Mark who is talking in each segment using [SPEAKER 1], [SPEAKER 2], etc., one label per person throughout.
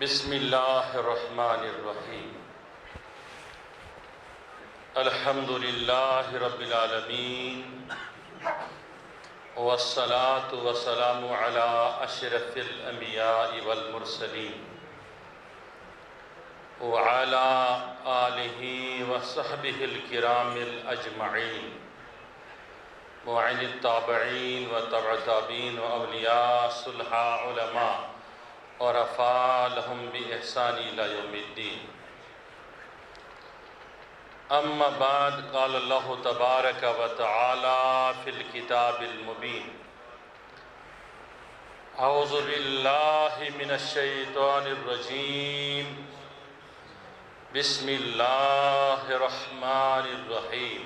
[SPEAKER 1] بسم اللہ الرحمن الرحیم الحمد للہ رب العالمین والصلاة والسلام علی اشرف الانبیاء والمرسلین وعلی آلہ وصحبہ الکرام الاجمعین وعن التابعین وتبع واولیاء صلحاء علماء ورفع لهم بإحسان إلى يوم الدين. أما بعد قال الله تبارك وتعالى في الكتاب المبين أعوذ بالله من الشيطان الرجيم بسم الله الرحمن الرحيم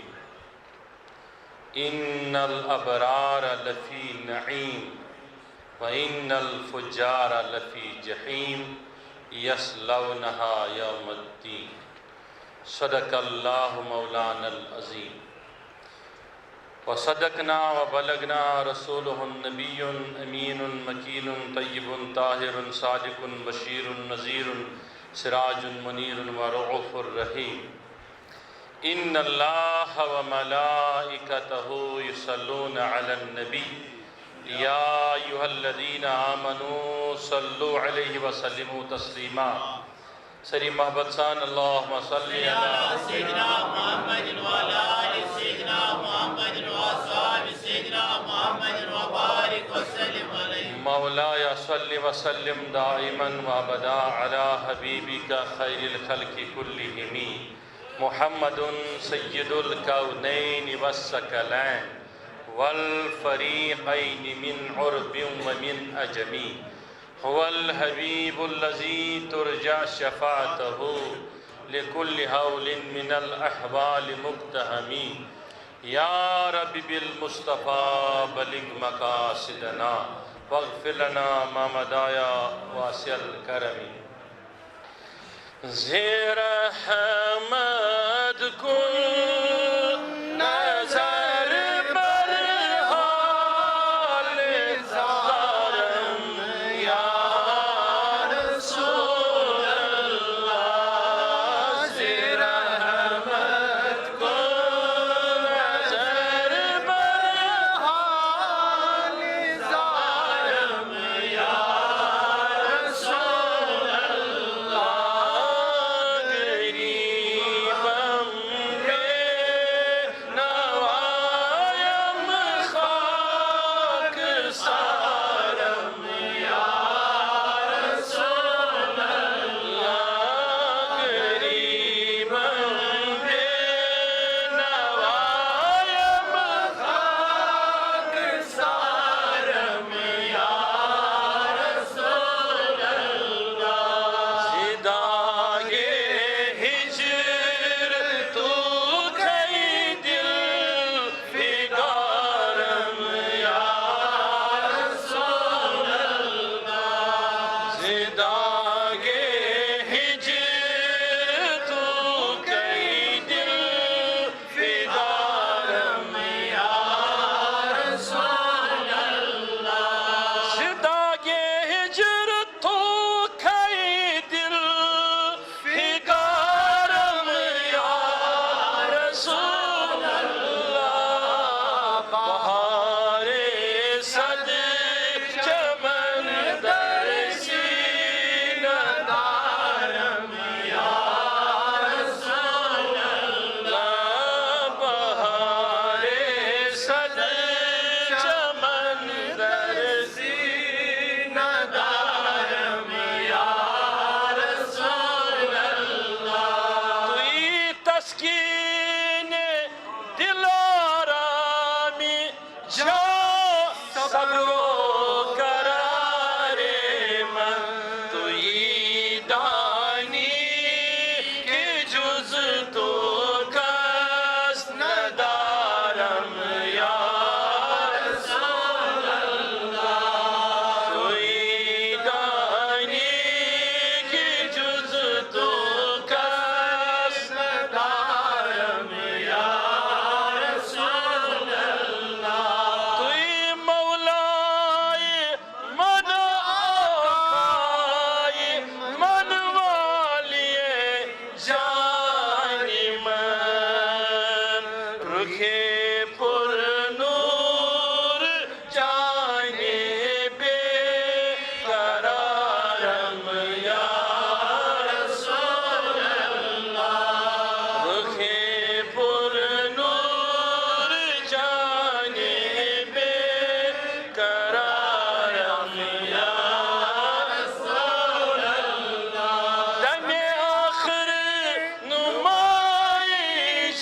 [SPEAKER 1] إن الأبرار لفي نعيم وَإِنَّ الْفُجَّارَ لَفِي جَحِيمٍ يَصْلَوْنَهَا يَوْمَ الدِّينِ صدق اللہ مولانا العظیم وصدقنا وبلغنا رسولہ النبی امین مکین طیب طاہر صادق بشیر نذیر سراج منیر ورؤوف الرحیم ان اللہ وملائکتہ یصلون علی النبی یا ایہا الذین آمنوا صلوا علیہ وسلموا تسلیما سری محبت سان اللہم صلی علی
[SPEAKER 2] سیدنا محمد وعلی آل سیدنا محمد وصحاب سیدنا محمد وبارک وسلم علیہ
[SPEAKER 1] مولاي صل وسلم دائما وابدا علی حبیبک خیر الخلق کلہم محمد سید الکونین والثقلین والفریقین من عرب ومن عجم هو الحبیب الذی ترجى شفاعته لكل حول من الاحوال مقتحم یا رب بالمصطفى بلغ مقاصدنا واغفر لنا ما مضى واسع الکرم زیر حمد کن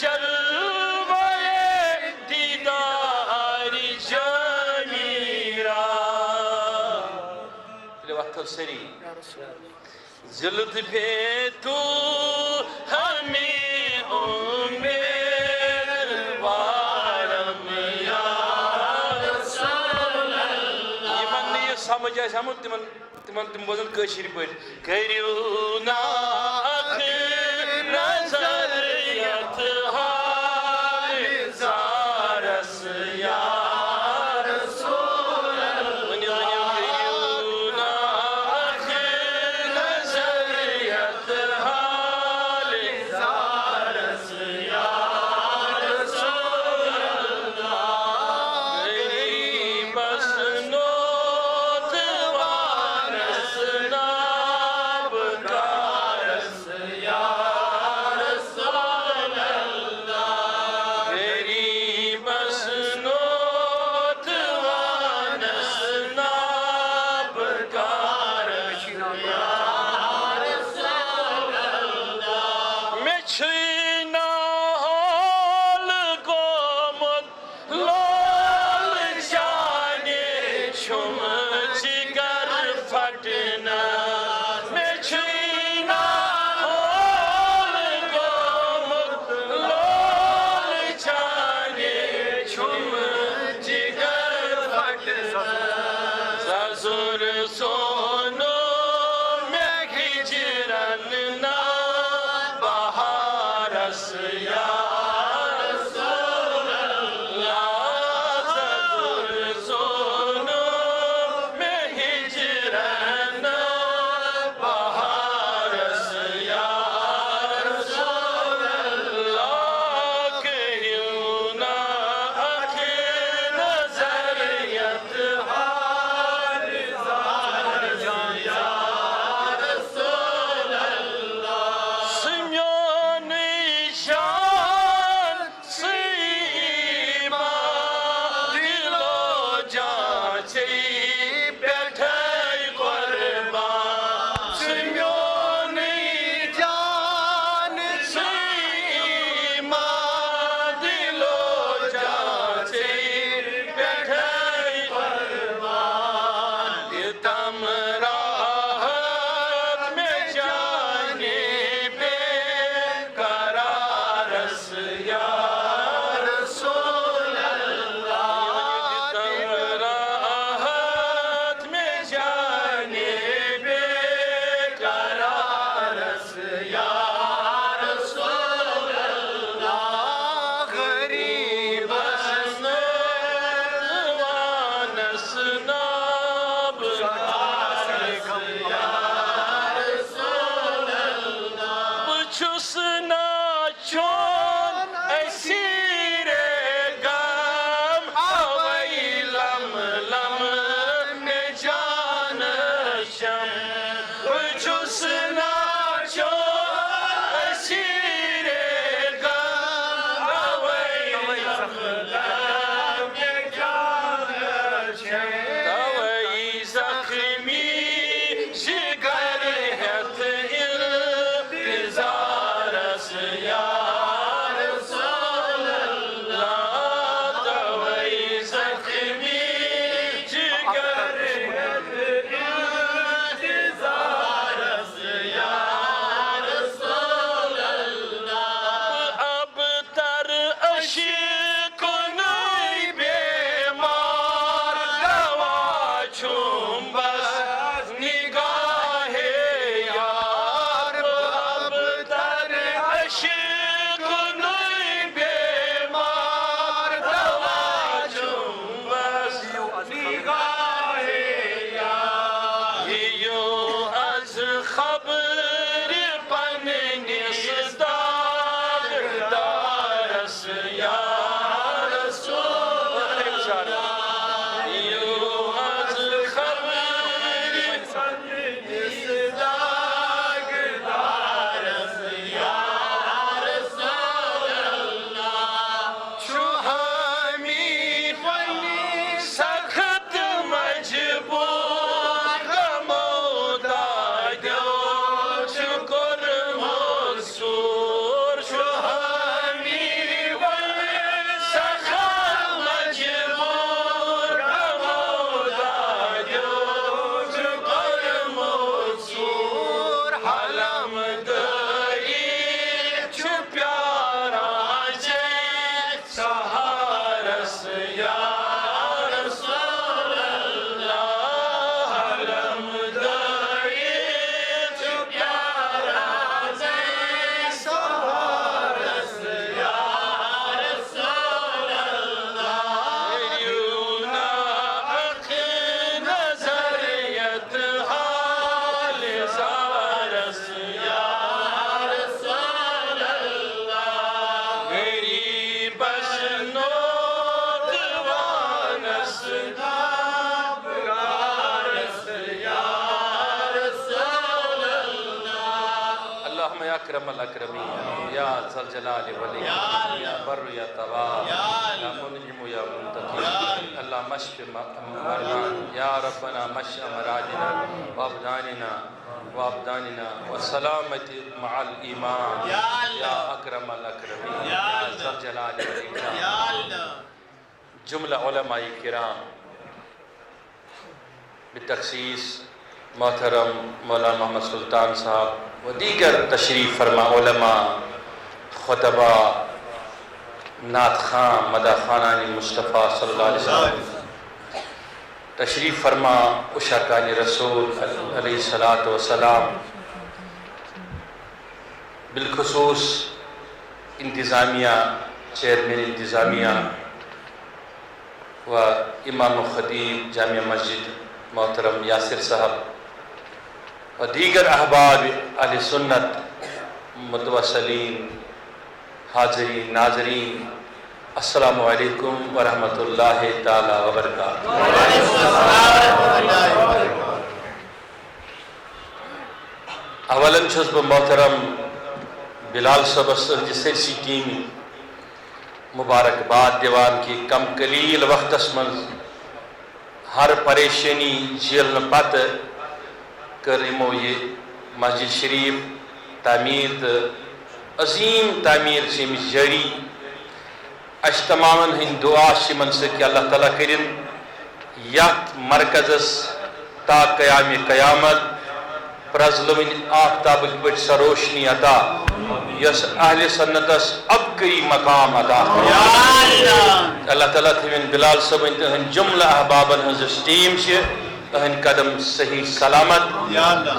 [SPEAKER 1] جلوۂ دیدار جمیرا لطف سری زلط پہ تو ہمیں امیدوارم یا رسول اللہ یہ من نہیں سمجھ آئے سمجھ تم بوزن کشیر پہ کریو ناک نظر یتحال زارس یا رسول اللہ کریو ناک نظر یتحال زارس یا رسول اللہ غریب اسنوت وارس ناب کارس یا رسول اللہ غریب اسنوت وارس ناب کارس یا رسول اللہ میں چھینا حال گومت لال جانے چھم جگر پھٹنا میں چھینا حال گومت لال جانے چھم جگر پھٹنا زازور سونو میں ہجرن نا بہارس یا رسول اللہ زازور سونو میں ہجرن نا بہارس یا رسول اللہ کریو نا اکھ نظر یتحال زارس یا رسول اللہ سمیون شاہ اکرم الاکرمین یا ذا الجلال والاکرام یا بر یا تواب یا منعم یا منتقم اللہ مشف مرنا یا ربنا مشف مرادنا وابداننا والسلامت مع الایمان یا اکرم الاکرمین یا ذا الجلال والاکرام. جملہ علماء کرام بالتخصیص محترم مولانا محمد سلطان صاحب و دیگر تشریف فرما علماء، خطبہ، نعت خان، مدح خوانان مصطفیٰ صلی اللہ علیہ وسلم، تشریف فرما عشاقان رسول علیہ السلام، بالخصوص انتظامیہ، چیئرمین انتظامیہ و امام و خطیب جامع مسجد محترم یاسر صاحب و دیگر احباب اہل سنت، متوسلین، حاضرین، ناظرین، السلام علیکم ورحمۃ اللہ تعالی وبرکاتہ. اولاً چھس بہ محترم بلال صبس سرسی ٹیم مبارکباد دیوان کی کم قلیل وقتس من ہر پریشانی جیلن پتہ کر یمو یہ مسجد شریف تعمیر عظیم تعمیر سے جاری. اس تمام ہند دعا من سے کہ اللہ تعالیٰ کرن یت مرکزس تا قیام قیامت پرزلون آفتاب بچ سروشنی عطا یس اہل سنتس ابکری مقام عطا. اللہ تعالیٰ تھوین بلال صاحب تہن جملہ احبابن ہنز ٹیم سے تہن قدم صحیح سلامت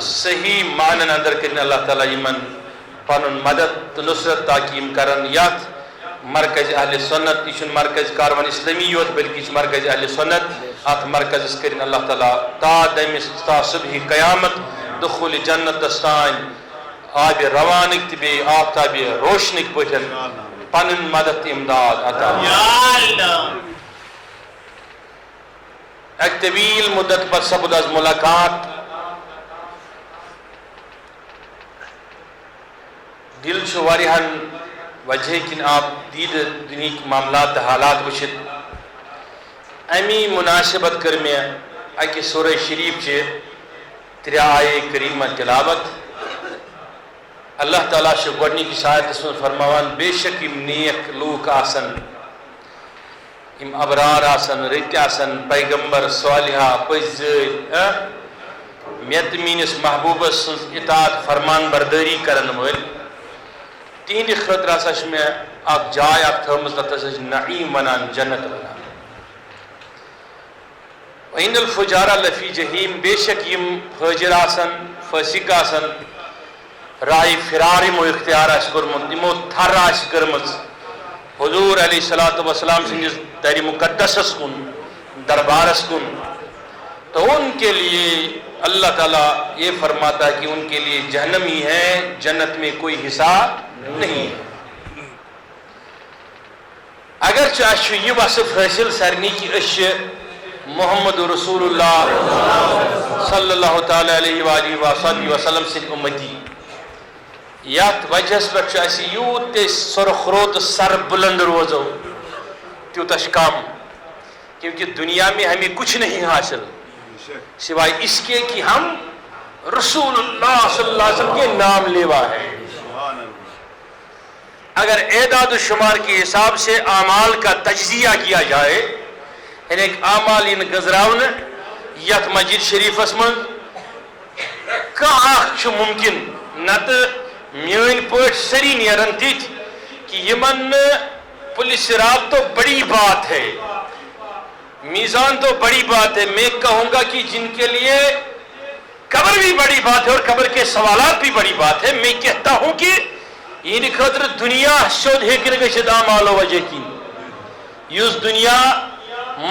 [SPEAKER 1] صحیح معنن اندر کرن اللہ تعالیٰ یمن پنن مدد تو نصرت تاکیم کرن. یت مرکز اہل سنت یہ مرکز کاروان اسلامی یوت بلکہ مرکز اہل سنت ات مرکز کرن اللہ تعالیٰ تا دمس تا صبح قیامت دخول جنت دستان آب روانک تبی آفتاب روشنک پٹن پنن مدد امداد عطا. ایک طویل مدت پر سپد از ملاقات دل چھ واریہن وجہ کن آپ دید دنیا کی معاملات حالات وچھت امی مناسبت کر میں اکی سورہ شریف چھ 3 آیے کریمہ تلاوت. اللہ تعالیٰ سے گوڑنی کی سایت اس میں فرماوان بے شک ام نیک لوک آسن، ام ابرار آسن، رت آسن، پیغمبر، صالحہ، پزید میت مینس محبوب سنز اطاعت فرمان برداری کرن ول تین خطر آساش میں آپ جائے آپ تھرمز تتساش نعیم ونان جنت ونان. وَإِنَّ الْفُجَارَ لَفِي جَحِيمٍ بے شک یم فاجر آسن، فاسق آسن، رائے فرارم و اختیار آس کرمت، امو تھر آس کرمت حضور علیہ السلام سنجز در مقدس اسکن دربار اسکن. تو ان کے لیے اللہ تعالیٰ یہ فرماتا ہے کہ ان کے لیے جہنم ہی ہے، جنت میں کوئی حصہ نہیں ہے. اگرچہ اشو یہ وصف حاصل سرنی کی اشیاء محمد رسول اللہ صلی اللہ تعالی علیہ وآلہ وسلم سے امتی یات وجہ پر اسی یوت سرخروت سر بلند روزو تیوتش کام، کیونکہ دنیا میں ہمیں کچھ نہیں حاصل سوائے اس کے کہ ہم رسول اللہ صلی اللہ علیہ وسلم کے نام لیوا ہے. اگر اعداد و شمار کے حساب سے اعمال کا تجزیہ کیا جائے یعنی ایک اعمال ان گزراون یت مسجد شریف اسمن کہاں ممکن نت میون پوٹ سری نیرن تیت کہ یمن پولیس رات تو بڑی بات ہے، میزان تو بڑی بات ہے. میں کہوں گا کہ جن کے لیے قبر بھی بڑی بات ہے اور قبر کے سوالات بھی بڑی بات ہے، میں کہتا ہوں کہ یہ خطر دنیا شد ہے کہ نگشد اعمال و وجہ کی یوز دنیا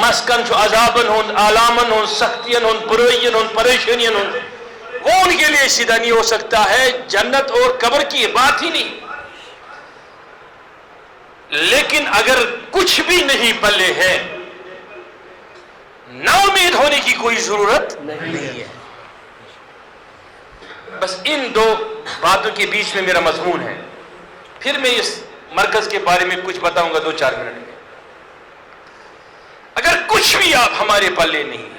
[SPEAKER 1] مسکن چو عذابن ہون، آلامن ہون، سختین ہون، برائین ہون، پریشانین ہون، وہ ان کے لیے سیدھا نہیں ہو سکتا ہے. جنت اور قبر کی بات ہی نہیں. لیکن اگر کچھ بھی نہیں پلے ہے نا امید ہونے کی کوئی ضرورت نہیں ہے. بس ان دو باتوں کے بیچ میں میرا مضمون ہے، پھر میں اس مرکز کے بارے میں کچھ بتاؤں گا 2-4 منٹ میں۔ اگر کچھ بھی آپ ہمارے پلے نہیں ہے،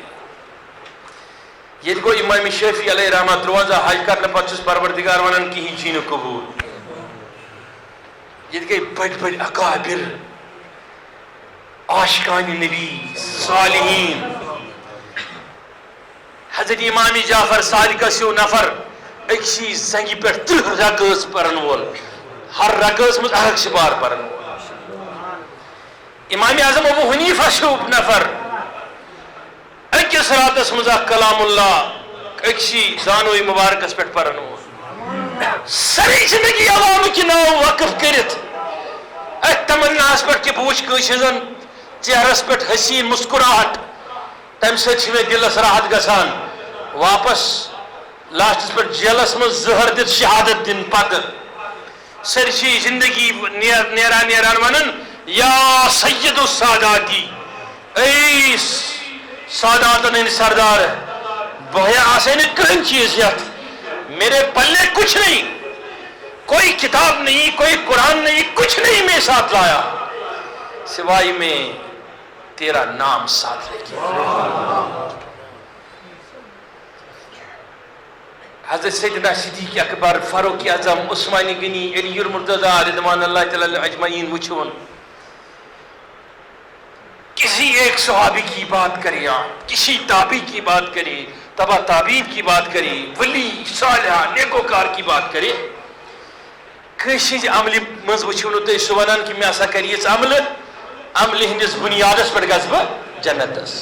[SPEAKER 1] یہ گو امام شافعی علیہ رحمۃ 53 حج کرنے پتہ پروردگار ونان کہیں چین قبول، یہ گئی بڑ بڑ اکابر عاشقان نبی صالحین، حضرت امام جعفر صادق سیو نفر اکسی زنگی پر 30 رکعت پرن وول، ہر رکعت مز اکھ سپار پرن وول۔ امام اعظم ابو حنیفہ سیو نفر اکس راتس مز کلام اللہ اکسی زانوی مبارکس پہ پرن وول، ساری زندگی عوام کی ناو وقف کرت ات تمناس پہ کہ بوچھ کشن چہرس پہ حسین مسکراہٹ، تم سچ میں دلس راحت گسان، واپس لاسٹس پہ جیلس من زہر دت شہادت دن پتہ سرچی زندگی نیران نیران ونن یا سید الساداتی، اے ساداتن ان سردار، بہیا آسین کہیں چیز یت میرے پلے کچھ نہیں، کوئی کتاب نہیں، کوئی قرآن نہیں، کچھ نہیں میں ساتھ لایا سوائے میں تیرا نام ساتھ لے کے۔ حضرت سیدنا صدیق اکبر، فاروق اعظم، عثمان غنی، علی المرتضی رضوان اللہ تعالی اجمعین وچھون، کسی ایک صحابی کی بات کریں، آپ کسی تابعی کی بات کریں، تبع تابعین کی بات کریں، ولی صالح نیکوکار کی بات کریں، کسی عملی مز وچھونو تو سو ونان کہ میں اسا کریس عمل ہندس بنیادس پہ گھس بہ جنتس،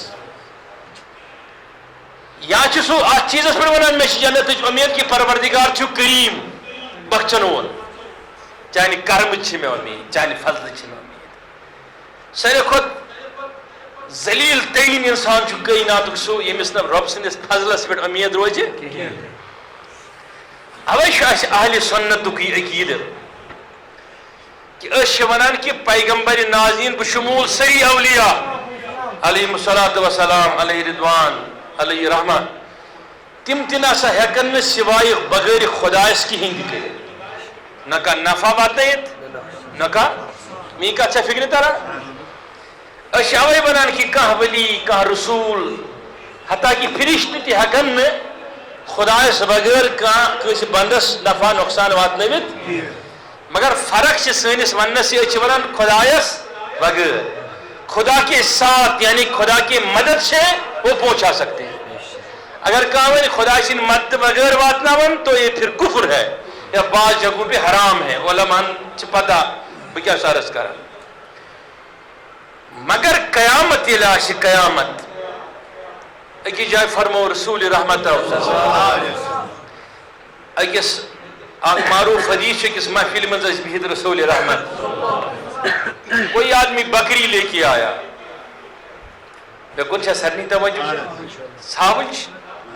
[SPEAKER 1] یا سو ات چیزس پہ ونان میں جنت امید کہ پروردگار چھو کریم بخشن وول، چانہ کرم میں امید، چانہ فضل میں امید۔ ساروی کھت ذلیل ترین انسان چھو کائناتک سو یمس نہ رب سندس فضلس پہ امید روز، اوے اہل سنتک یہ عقید کہ ونان کہ پیغمبر نازین بشمول سری اولیاء علیہ الصلوۃ والسلام، علیہ رضوان، علیہ رحمہ، تم تہ سا ہیکن سوائے بغیر خدایس کی ہند کر نہ کا نفع واتنائت نہ کا می کا چھ فکر تران، اوے ونان کہ کانٛہہ ولی کانٛہہ رسول حتیٰ کہ فرشتہ تہ ہیکن خدایس بغیر کانٛہہ بندس نفع نقصان واتنٲوِتھ، مگر فرق چھ سٲنِس وننس یہ چھ ونان خدایس بغیر، خدا کے ساتھ یعنی خدا کی مدد سے وہ پہنچا سکتے ہیں۔ اگر کہاں خدا سے مدد بغیر واتناون تو یہ پھر کفر ہے یا بعض جگہوں پہ حرام ہے، علماء چھ پتہ بہ کیا سارس کر، مگر قیامت علاش قیامت اکی جائے فرمو رسول رحمت اکس معروف حدیث کس محفل من بہت رسول رحمت، کوئی آدمی بکری لے کے آیا، بے چھا سرنی توجہ صحابچ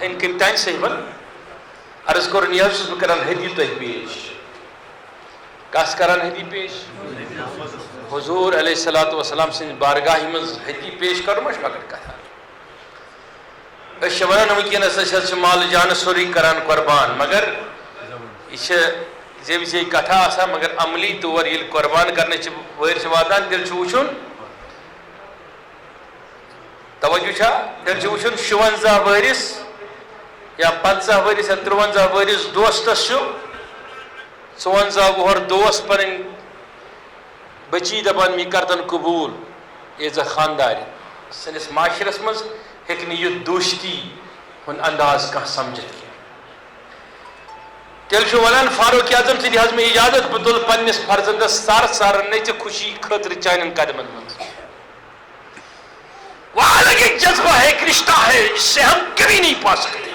[SPEAKER 1] ان کمتائن صحیبن عرض کرن یہ حسوس بکران حدی تو پیش، کاس کران حدی پیش حضور علیہ السلام سے بارگاہی من حدی پیش کرو مش مگر کتھا ونان ونکس مال جان سوری کران قربان، مگر یہ زیب زی کتھا آسا مگر عملی طور یل قربان کرنے ویر واتان تیل وچھن توجہ چھا تیل وچھن 56 ورس یا 50 ورس یا 53 ورس دوستس 54 وہر دوست پن بچی دپان می کردن قبول ایز خاندار سنس معاشرس مز ہیکن یہ دوستی ہن انداز کھانا سمجھت کی تیل ونان فاروق اعظم سند حض میں اجازت بہ تل پنس فرزندس سار نچ خوشی خاطر چانن قدمن من، وہ الگ ایک جذبہ ہے، ایک رشتہ ہے، اس سے ہم کبھی نہیں پا سکتے،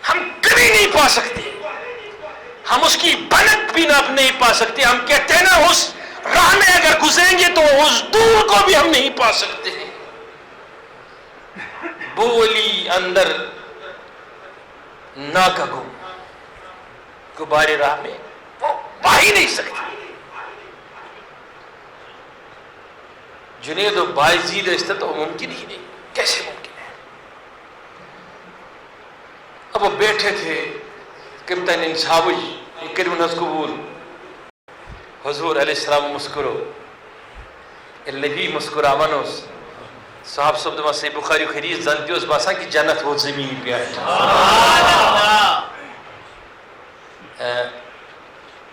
[SPEAKER 1] ہم کبھی نہیں پا سکتے، ہم اس کی بنت بھی نہیں پا سکتے، ہم کہتے ہیں نا اس راہ میں اگر گزریں گے تو اس دور کو بھی ہم نہیں پا سکتے ہیں، بولی اندر نہ کگو غبارے راہ میں وہ پا ہی نہیں سکتی۔ جنید و بایزید رشتہ تو ممکن ہی نہیں، کیسے ممکن ہے؟ اب وہ بیٹھے تھے کم تین انصاف یہ کرو نز قبول حضور علیہ السلام مسکرو نبی مسکراون اس صاحب صاحب دپان صحیح بخاری حدیث زن تہ باسان کہ جنت ووت زمین پہ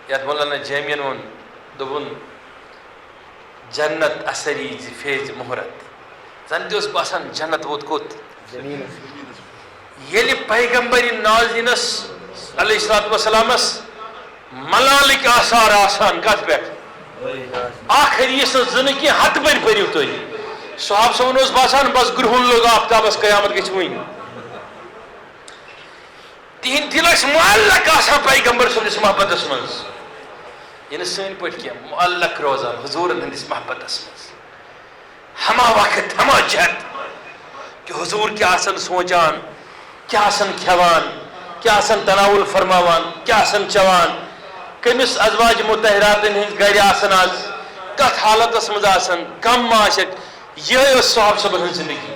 [SPEAKER 1] یت مولانا جامعین وون دپن جنت اثری فیض مہرت زن تہ باسان جنت ووت کوت یل پیغمبر نازنس علیہ الصلوۃ والسلام ملالک آثار آسان کت پہ حدیث زن کی ہتھ بر پریو تھی صحاب صاحب اس باسان بس گرہن لوگ آفتابس قیامت گھس ون تہند دل معلق آسان پیغمبر صبس محبتس مز یہ سن پہ کی معلق روزان حضور ہندس محبتس مز ہما وقت ہما جہت کہ حضور کیا آسن سوچان کیا آسن کھیوان کیا آسن تناول فرماوان کیا آسن چوان کمس ازواج مطہرات ہند گھر آسن آز کت حالتس مز آسن کم معاشق یہ صحاب صاحب ہن زندگی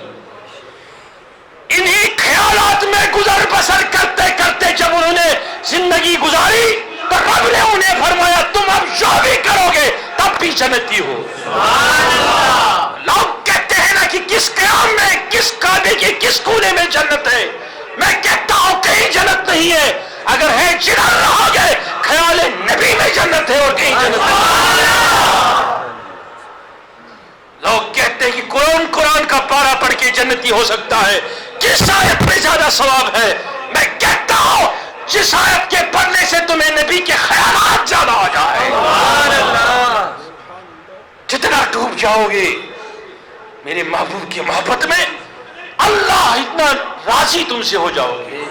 [SPEAKER 1] انہی خیالات میں گزر بسر کرتے کرتے جب انہوں نے زندگی گزاری تو رب نے انہیں فرمایا تم اب جو بھی کرو گے تب بھی جنتی ہو لوگ کہتے ہیں نا کہ کس قیام میں کس کعبے کے کس کونے میں جنت ہے میں کہتا ہوں کہیں جنت نہیں ہے اگر ہے چڑھا رہو گے خیال نبی میں جنت ہے اور کہیں جنت نہیں لوگ کہتے ہیں کہ قرآن کا پارا پڑھ کے جنتی ہو سکتا ہے کس آیت میں زیادہ ثواب ہے میں کہتا ہوں جس آیت کے پڑھنے سے تمہیں نبی کے خیالات زیادہ آ جائے جتنا ڈوب جاؤ گے میرے محبوب کی محبت میں اللہ اتنا راضی تم سے ہو جاؤ گے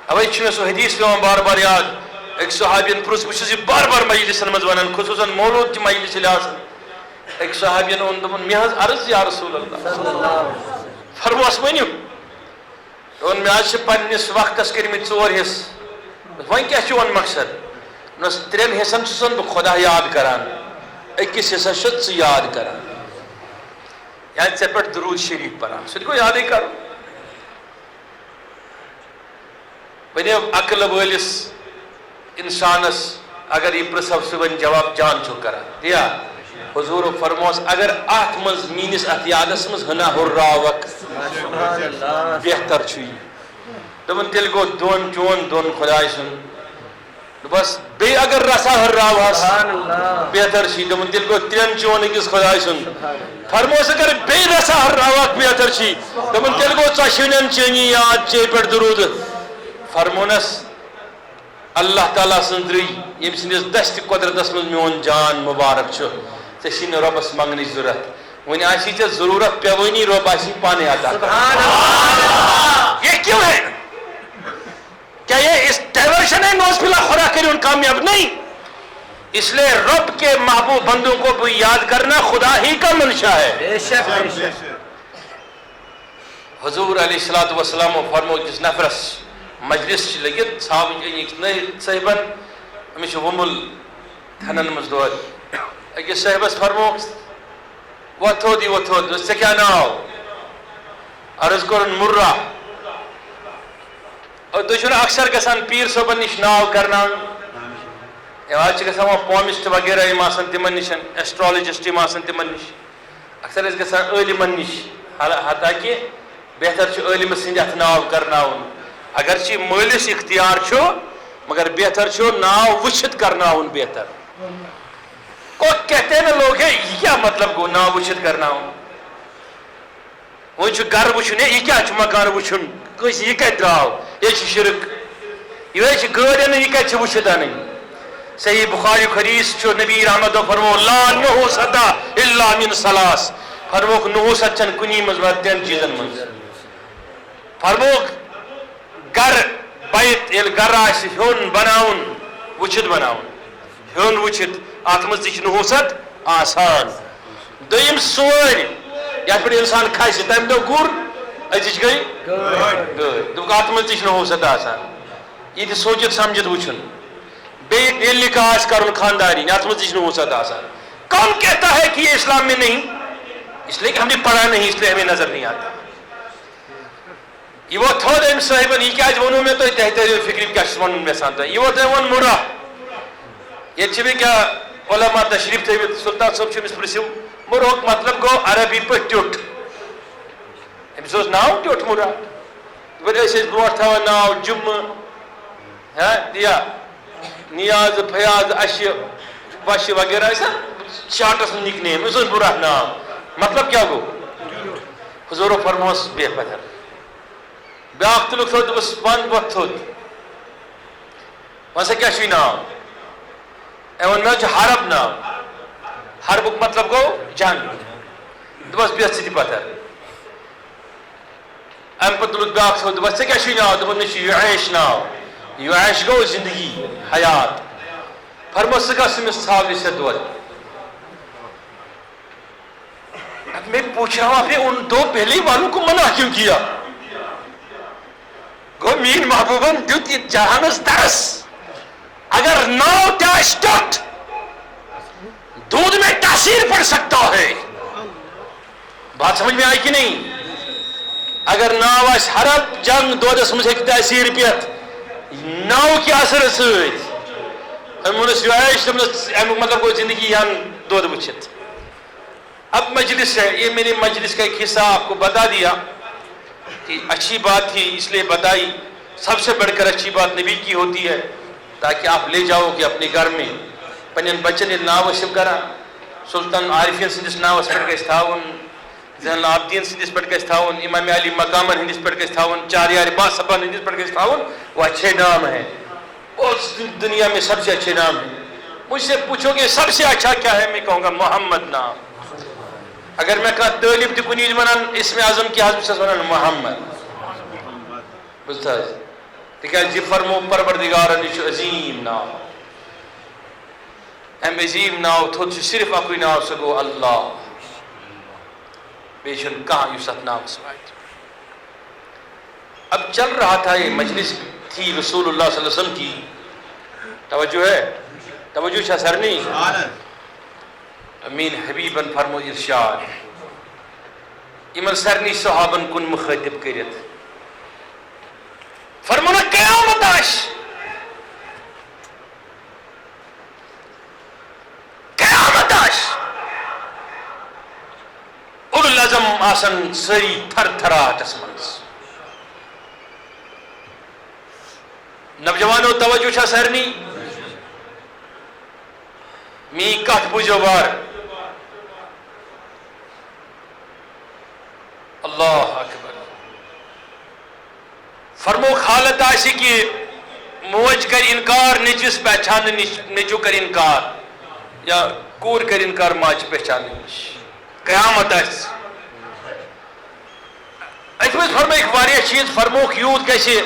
[SPEAKER 1] اب یہ سو حدیث پیوان بار بار یاد ایک صحابین پرس بس یہ بار بار مجلسن مز ونان خصوصاً مولود کی مجلس آسان ایک صحابین اون دپن مے حظ عرض یا رسول اللہ فرموس ونیو دون مے آج پنس وقتس کرمت ژور حص ون کیا چون مقصد نس ترین حصن چھسن بہ خدا یاد کران اکس حصس چھ یاد کران یعنی ژے پٮ۪ٹھ درود شریف پران سہ گو یادے کرو ونیو عقل وٲلِس انسانس اگر یہ پرسو سہ جواب جان چھو کران دیا حضور فرموس اگر ات مز مینس ات یادس مز ہنا ہراوک بہتر چھ دپن تیل گو دون چون دون خدائے سن بس بی اگر رسا ہراوس بہتر چھ دپن تیل گو ترین چون اکس خدائے سن فرموس اگر بی رسا ہراوک بہتر چھ دپن تیل گو ژشونین چینی یاد چے پہ درود فرمونس اللہ تعالیٰ سندری یم سندس دست قدرتس مز میون جان مبارک ژے چھی نہ رۄبس منگنٕچ ضرورت وۄنۍ آسی ژےٚ ضروٗرت پیوٲنی رۄب آسی پانے عطا یہ کیوں ہے کیا یہ اس ڈائیورشن ہے نوز بلا خدا کرے ان کامیاب نہیں اس لیے رب کے محبوب بندوں کو بھی یاد کرنا خدا ہی کا منشا ہے حضور علیہ الصلوۃ والسلام فرمو جس نفرس مجلس لگت صاحبن امس ومل تھنن مز دود اکس صاحبس فرمو وتھود یہ وتھود ژے کیا ناو عرض کورن مرہ اور تھی چھو اکثر گژھان پیر صٲبن نش ناو کرناون آج گژھان وہ پومسٹ وغیرہ یم آسان تمن نش ایسٹرالجسٹ یم آسان تمن نش اکثر گژھان عالمن نش حتاکہ بہتر چھ عالم سند اتھ ناو کرناون اگرچہ مالس اختیار چھو مگر بہتر چھو ناو وچھت کرناون بہتر کو کہتے ہیں نا لوگ ہے یہ کیا مطلب گو ناو وچھت کرناون وہ گھر وچھن یہ کیا مکان وچھن کس یہ کت درو یہ شرک یہ گاڑی یہ کت وچھت ان صحیح بخاری حدیث چھو نبی رحمت فرمو لا نحوست الا من ثلاث فرموک نحوست چھن کنی مز تین چیزن مز فرموک گر بیت یل گر آس ہیون بناون وچھت بناون ہیون وچھت ات مز تہ نحوست آسان دویم سوار یت پہ انسان کھسہ تمہ دہ گر ازچ گئی گٲڑۍ ات مز تہ نحوست آسان یہ تہ سوچت سمجھت وچھن بیٚیہِ ییٚلہِ نکاح آسہِ کرُن خاندارین ات مز تہ نحوست آسان کون کہتا ہے کہ یہ اسلام میں نہیں اس لیے کہ ہم نے پڑھا نہیں اس لیے ہمیں نظر نہیں آتا یہ وہ تھوڑ ام صاحبن یہ کیا ونو میں تو تحتری فکری کیا ون یسان یہ وہ ون مرا یہ بھی کیا علماء تشریف تھے سلطان صاحب چمس پرسو مرہک مطلب گو عربی پہ ٹیوٹ امس ناو ٹیوٹ مرا برو تھا ناو جم دیا نیاز فیاض اش وش وغیرہ شارٹس نک نیم اس برا نام مطلب کیا گو حضور فرموس بے پدر بیاکھ تلک تھوت بس بند وقت تھوت وہاں سے کیا شوی نام ایون میں جو حرب نام حربک مطلب گو جنگ بس بیت سیدھی پتر ام پتہ تلک بیاکھ تھوت بس سے کیا شوی نام دبن میں شوی یعیش نام یعیش گو زندگی حیات فرموس کا سمس ثابت سے دور اب میں پوچھ رہا ہوں آپ نے ان دو پہلے والوں کو منع کیوں کیا گو مین محبوبن دیت یہ جہانس درس اگر ناو تیاش ٹوٹ دودھ میں تاثیر پڑ سکتا ہے بات سمجھ میں آئی کہ نہیں اگر ناو اس حرب جنگ دودھ اس مجھے تاثیر پیت ناو کی اثر سوید منس یعیش مطلب کوئی زندگی یہاں دودھ بچت اب مجلس ہے یہ میں نے مجلس کا ایک حصہ آپ کو بتا دیا کہ اچھی بات تھی اس لیے بتائی سب سے بڑھ کر اچھی بات نبی کی ہوتی ہے تاکہ آپ لے جاؤ کہ اپنے گھر میں پنن بچن یہ ناو شب کرا سلطان عارفین سندس ناوس پہ گھس تھاون زین العابدین سندس پہ گھس تھاون امام علی مقامن ہندس پہ گھس تھاون چاریار باصبن ہندس پہ گھس تھاون وہ اچھے نام ہیں اس دنیا میں سب سے اچھے نام ہیں مجھ سے پوچھو گے سب سے اچھا کیا ہے میں کہوں گا محمد نام اگر میں کہا طالب تہ کنیج ونان اسم اعظم کی حضرت سے ونان محمد بزتا تکیاز یہ فرمو پروردگار نش عظیم نام ام عظیم ناو تھوت صرف اکوئی ناو سگو اللہ بیشن کہاں یوس ات نام سوائد اب چل رہا تھا یہ مجلس تھی رسول اللہ صلی اللہ علیہ وسلم کی توجہ ہے توجہ شاہ سرنی امین حبیبن فرمو ارشاد امن سرنی صحابن کن مخاطب کرت فرمونا قیامت آش قیامت آش اولو العظم آسن سری تھر تھرات اسمنس نوجوانو توجہ شاہ سرنی می کت بوجھو بار اللہ اکبر فرمو حالت آسی کہ موج کر انکار نچس پہچان نچو کر انکار یا کور کر انکار ماج پہچان نچ قیامت آس اتمت فرمو ایک واریہ چیز فرمو یوت کیسے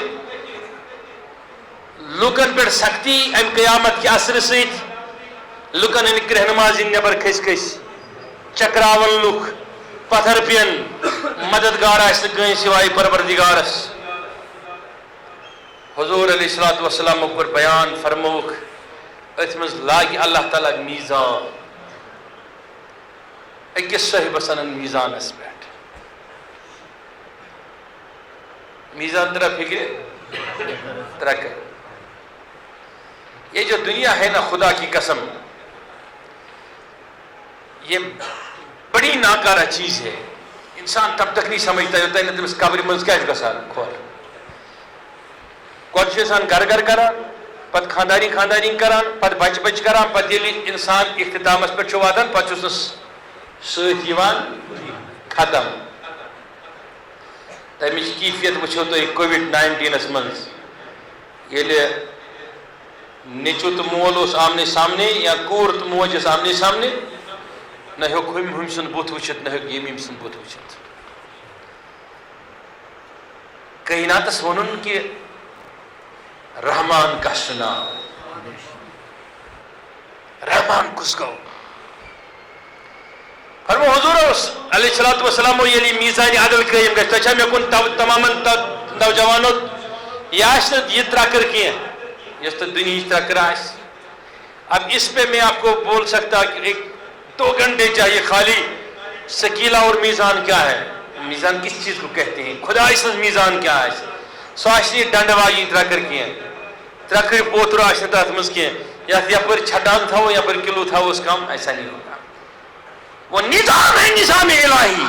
[SPEAKER 1] لوکن پر سختی ام قیامت کی اثر سیت لکن انک رہنماز نبر کھس کھس چکراون لک پتھر پین مددگار اس گئیں سوائے پروردگارس حضور علیہ الصلوۃ والسلام پر بیان فرموک اتمز لاگی اللہ تعالیٰ میزان اکس صحیح سنن میزان اس بیٹھ میزان طرح فکر ترک یہ جو دنیا ہے نا خدا کی قسم یہ بڑی ناکارہ چیز ہے انسان تب تک نہیں سمجھتا ہوتا ہے تمس قبر منز کیا گسان کھول گۄڈٕ چھُ انسان گھر گھر کران پتہٕ خاندانی کران پتہٕ بچہ بچہ کران پتہٕ ییٚلہِ انسان اختتامس پٮ۪ٹھ چھُ واتان پتہٕ چھُس سۭتۍ یِوان ختم تمِچ کیفیت وٕچھو تُہۍ کووِڈ-19 منٛز ییٚلہِ نیٚچوٗ تہٕ مول اوس آمنے سامنے یا کوٗر تہٕ موج ٲس آمنے سامنے نہ ہیوٚک ہُمۍ سُنٛد بُتھ وٕچھِتھ نہ ہیوٚک ییٚمہِ سُنٛد بُتھ وٕچھِتھ کائناتس وَنُن کہِ رحمان کا سنا رحمان کس گو فرمو حضور علیہ الصلوۃ والسلام یلی میزان عدل قائم گژھِ تۄہہِ چھا مےٚ کُن تمامن نوجوانو یہ آسہِ نہٕ یہِ ترکر کینٛہہ یۄس تہٕ دُنہِچ ترکر آسہِ اب اس پہ میں آپ کو بول سکتا کہ ایک 2 گھنٹے چاہیے خالی سکیلا اور میزان کیا ہے میزان کس چیز کو کہتے ہیں؟ خدا سن میزان کیا ہے؟ سو ڈنڈ واجی ترکر کی ترکر پوتر آ تر مز کی یپر چھٹان تھو یپر کلو تھو اس کم، ایسا نہیں ہوگا. وہ نظام ہے، نظام الہی،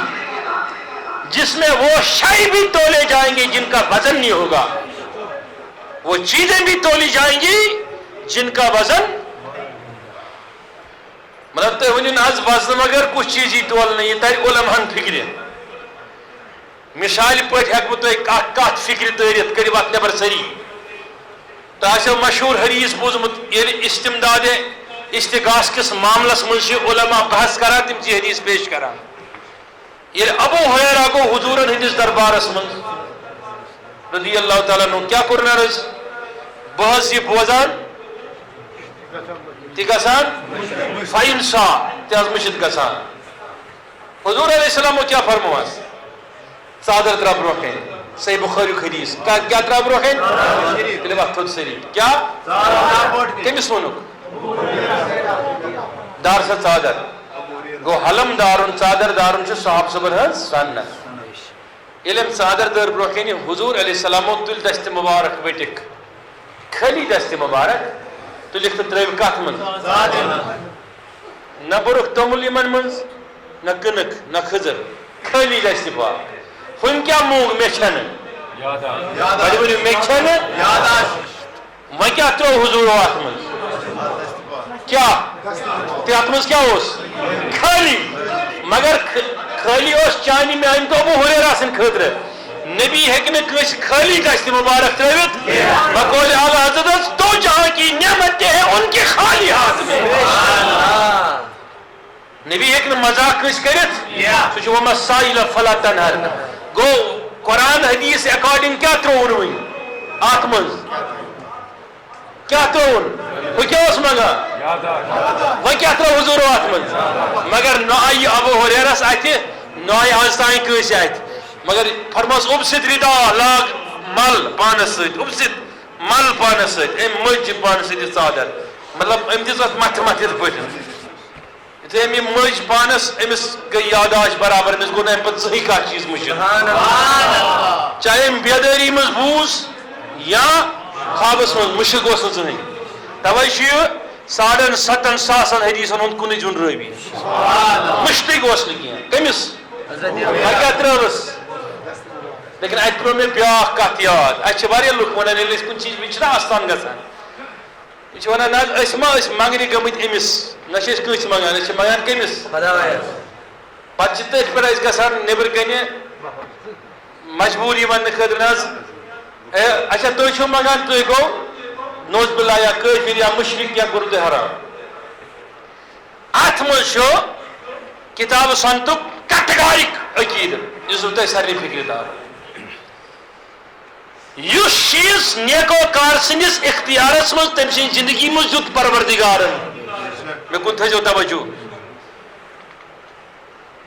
[SPEAKER 1] جس میں وہ شے بھی تولے جائیں گے جن کا وزن نہیں ہوگا، وہ چیزیں بھی تولی جائیں گی جن کا وزن مطلب تو ون آج وزن مگر کچھ چیز ہی تولنے یہ تر علماء فکر. مثال پہ ہیکو تھی کت فکر ترت کرو ات نبر سری. تو مشہور حدیث بوزمت استمداد استغاث کس معاملس مجھ علماء بحث کران تم چی حدیث پیش کران. یہ ابو ہریرہ گو حضورن ہندس دربارس من رضی اللہ تعالیٰ عنہ کیا کرنا رز بحث یہ بوزان تی گسان فائنسا تیاز مشد گسان. حضور علیہ السلام کیا فرمواس صادر ترا بروکھیں صحیح بخاری حدیث کیا ترا بروکھیں تیلے وقت خود سری کیا کمس ونک دار سے صادر گو حلم دارن صادر دارن چھ صحاب صبر ہز سنت علم صادر در بروکھیں حضور علیہ السلام تل دست مبارک بیٹک خلی دست مبارک تو لکھت تریو کات من نہ برک تومل یمن منز نہ کنک نہ خضر خلی دست مبارک. ہن کیا مونگ میں چھن بڑی بڑی میں چھن میں کیا ترو حضور وات من کیا تیات منز کیا ہوس خالی مگر خالی اس چانی میں ان تو ابو ہریرہ سن خطر نبی حکمت کس خالی دست مبارک تروت بقول اعلی حضرت تو جہاں کی نعمتیں ہیں ان کے خالی ہاتھ میں. نبی حکمت مذاق کس کرت سو وہ مسائل فلا تنہر گو قرآن حدیث اکارڈنگ کیا ترون ہوئی آت منز کیا ترون وہ کیا اس منگا وہ کیا ترو حضور آت منز مگر نو آئی ابو ہریرہ آتی نو آئی آنستائیں کس آتی مگر فرماس ابسط ردا لاگ مل پانس سید ابسط مل پانس سید ام مجھ پانس سید صادر مطلب ام دیز وقت مت مت پٹن تے امی مجھ پانس امس گئی یاداش برابر امس گو ام پت صحیح کا چیز مجھے چاہے ام بیداری مز بوز یا خوابس مز مشک گوس نہ توے چھ 7.5 ساسن حدیثن ہند کن جن ربی مشتق گوس نہ کینہ کمس کیا تروس. لیکن ات ترو میں بیاکھ کت یاد اتھ واریاہ لوک ونان ییٚلہِ أسۍ کُنہِ چیٖز وِزِ چھِنا آستان گژھان یہِ چھِ ونان نہ أسۍ ما ٲسۍ منٛگنہِ گٔمٕتۍ أمِس نہ چھِ أسۍ کٲنٛسہِ منٛگان أسۍ چھِ منٛگان کٔمِس پتہٕ چھِ تٔتھۍ پٮ۪ٹھ أسۍ گژھان نیٚبرٕ کَنہِ مجبوٗری وننہٕ خٲطرٕ نہ حظ اچھا تُہۍ چھِو منٛگان تُہۍ گوٚو نوز بِلا یا کٲفِر یا مُشرِک یا کوٚروٕ تۄہہِ حرام. اتھ منٛز چھُ کِتابہٕ سنتُک کٹگارِک عقیٖدٕ یُس بہٕ تۄہہِ سارنٕے فِکرِ تھاوٕ. یُس چیٖز نیکوکار سٕنٛدِس اختیارس منٛز تٔمۍ سٕنٛدِ زندگی منٛز دیُت پروردگارن مےٚ کُن تھٲیزیو توجہ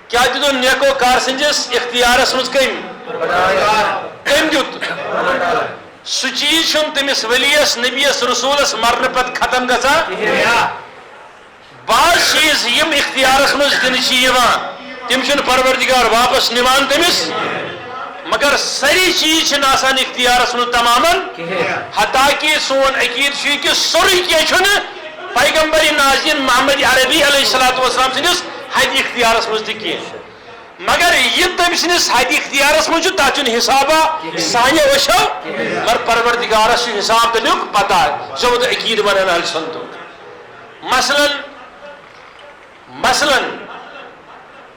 [SPEAKER 1] کیٛاہ دیُتُن نیکوکار سٕنٛدِس اختیارس منٛز کٔمۍ دیُت سُہ چیٖز چھُنہٕ تٔمِس ؤلِیس نبیس رسوٗلس مرنہٕ پتہٕ ختم گژھان. بعض چیٖز یِم اختیارس منٛز دِنہٕ چھِ یِوان تِم چھُنہٕ پروردگار واپس نِوان تٔمِس مگر ساری چیز چھِنہٕ آسان اختیارس منٛز تمامن حتاکہِ سون عقیٖدٕ چھُ یہِ کہِ سورُے کینٛہہ چھُنہٕ پیغمبر ناظریٖن محمد عربی علیہ الصلوۃ والسلام سٕنٛدِس حدِ اختیارس منٛز تہِ کینٛہہ مگر یہِ تٔمۍ سٕنٛدِس حدِ اختیارس منٛز چھُ تتھ چھُنہٕ حسابا سانہِ أچھو مگر پروردگارس چھُ حساب تمیُک پتہ سیوٚد عقیٖدٕ ونان اہلِ سنتُک. مثلاً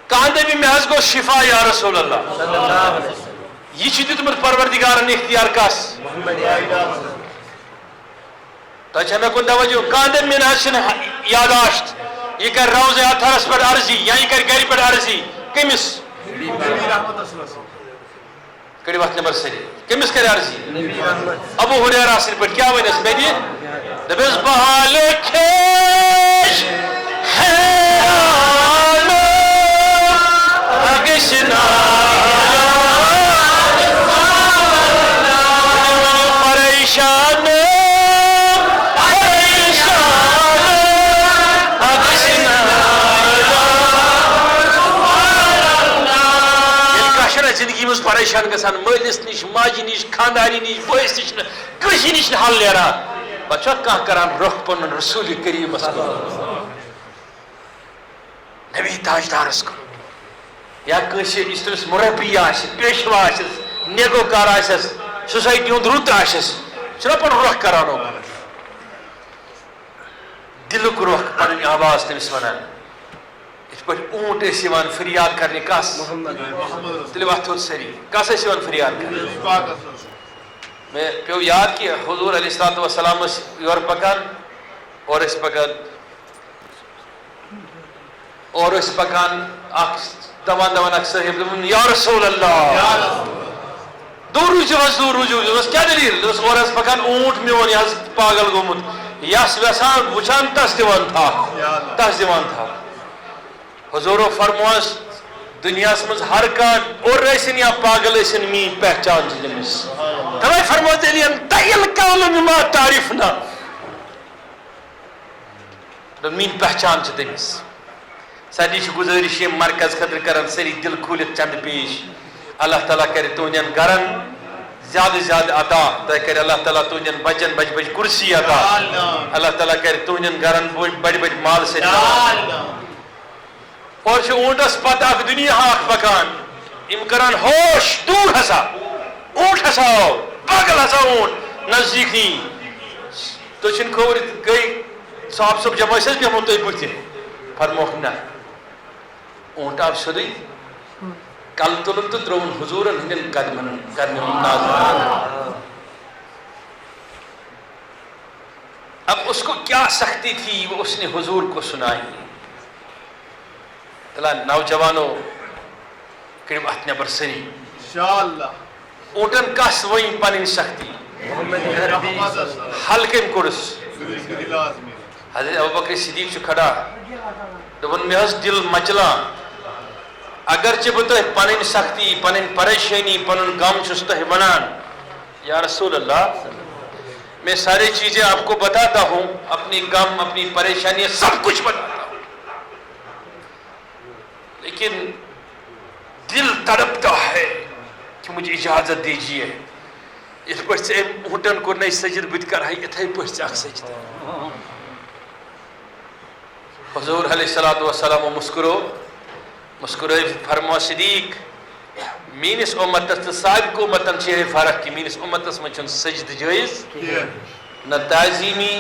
[SPEAKER 1] کانٛہہ دپہِ مےٚ حظ گوٚو شفا یا رسول اللہ یہ چھ دیتمت پروردگارن اختیار کس تہ مے کن توجہ کانٛہہ دپہِ مےٚ نہ حظ چھنہٕ یاداشت یہ کر روزِ اطہرس پٮ۪ٹھ عرضی یا یہ کر گرِ پٮ۪ٹھ عرضی کٔمِس کٔرِو اتھ نمبر سری کٔمِس کرِ عرضی ابو ہریرہ سٕنٛدِ پٲٹھۍ کیٛاہ ونٮ۪س مےٚ دِ دپٮ۪س بحال کھیش پریشان گژھان مٲلِس نِش ماجہِ نِش خانداری نِش بٲیِس نِش نہٕ کٲنٛسہِ نِش نہٕ حل نیران پتہٕ چھا کانٛہہ کران رۄخ پنُن رسوٗلِ کریٖمس کُن نبی تاجدارس کُن یا کٲنٛسہِ یُس تٔمِس مُربی آسہِ پیشوا آسٮ۪س نیگوکار آسٮ۪س سوسایٹی ہُنٛد رُت آسٮ۪س چھُنہ پنُن رۄخ کران اوٚکُن دِلُک رۄخ پنٕنۍ آواز تٔمِس ونان یِتھ پٲٹھۍ اوٗنٹ ٲسۍ یِوان فریاد کرنہِ کس تُلِو اَتھ تھوٚد سٲری کس ٲسۍ یِوان فریاد کرنہِ مےٚ پیوٚو یاد کہِ حضوٗر علیہ الصلوٰتُ وسلام ٲسۍ یورٕ پکان اورٕ ٲسۍ پکان اکھ دپان اکھ صٲحب دوٚپُن یا رسول اللہ دوٗر روٗزِو حظ دوٗر روٗزِو دوٚپمَس کیٛاہ دٔلیٖل دوٚپمَس اورٕ حظ پکان اوٗنٹ میون یہِ حظ پاگل گوٚمُت یس ویژھان وٕچھان تس دِوان تھپھ حضوٗرو فرمووس دُنیاہس منٛز ہر کانٛہہ اوٚر ٲسِنۍ یا پاگل ٲسِنۍ میٛٲنۍ پہچان چھِ تٔمِس تَوَے فرمووس تیٚلہِ تیل قولُن ما تعریف نہ میٛٲنۍ پہچان چھِ تٔمِس سارنٕے چھِ گُزٲرِش ییٚمہِ مرکز خٲطرٕ کران سٲری دِل کھوٗلِتھ چندٕ پیش اللہ تعالیٰ کرِ تُہنٛدٮ۪ن گرن زیادٕ زیادٕ عطا تۄہہِ کرِ اللہ تعالیٰ تُہنٛدٮ۪ن بچن بجہِ بجہِ کُرسی عطا اللہ تعالیٰ کرِ تُہنٛدٮ۪ن گرن بڑِ بڑِ مال سۭتۍ اور چھُ اوٗنٹس پتہٕ اکھ دُنیا اکھ پکان یِم کران ہوش دوٗر ہسا اوٗنٹ ہسا آو پاگل ہسا اوٗنٹ نزدیٖک دٔچھِنۍ کھوٚوٕرۍ گٔے صاحب صٲب جمع ٲسۍ حظ بیٚہمُت تُہۍ بٕتھِ فرموکھ نہ اوٗنٹ آو سیوٚدُے کلہٕ تُلُن تہٕ ترٛووُن حضوٗرن ہٕنٛدٮ۪ن قدمن قدمن ناظر اب اس کو کیا سختی تھی وہ اس نے حضور کو سنائی تلا نوجوانو کٔرِو اتھ نٮ۪بر سٲری اوٗنٹن کس ؤنۍ پنٕنۍ سختی حل کٔمۍ کوٚرُس حضرت ابوبکر صدیق چھُ کھڑا دوٚپُن مےٚ ٲس دِل مچلان اگرچہ بہٕ تۄہہِ پنٕنۍ سختی پنٕنۍ پریشٲنی پنُن غم چھُس تۄہہِ ونان یا رسول اللہ میں سارے چیزیں آپ کو بتاتا ہوں اپنی غم اپنی پریشانی سب کچھ بتاتا ہوں لیکن دل تڑپتا ہے کہ مجھے اجازت دیجیے اس پٲٹھۍ ژےٚ أمۍ اوٗنٹن کوٚرنَے سجدٕ بہٕ تہِ کرٕ ہا یِتھَے پٲٹھۍ ژےٚ اکھ سجدٕ حضور علیہ الصلوٰتُ وسلام مسکرٲوِتھ فرموو صدیق میٲنِس اُمتس تہٕ سابقہٕ اُمتن چھِ یِہے فرق کہِ میٲنِس اُمتس منٛز چھُنہٕ سجدٕ جٲیز نہ تعظیٖمی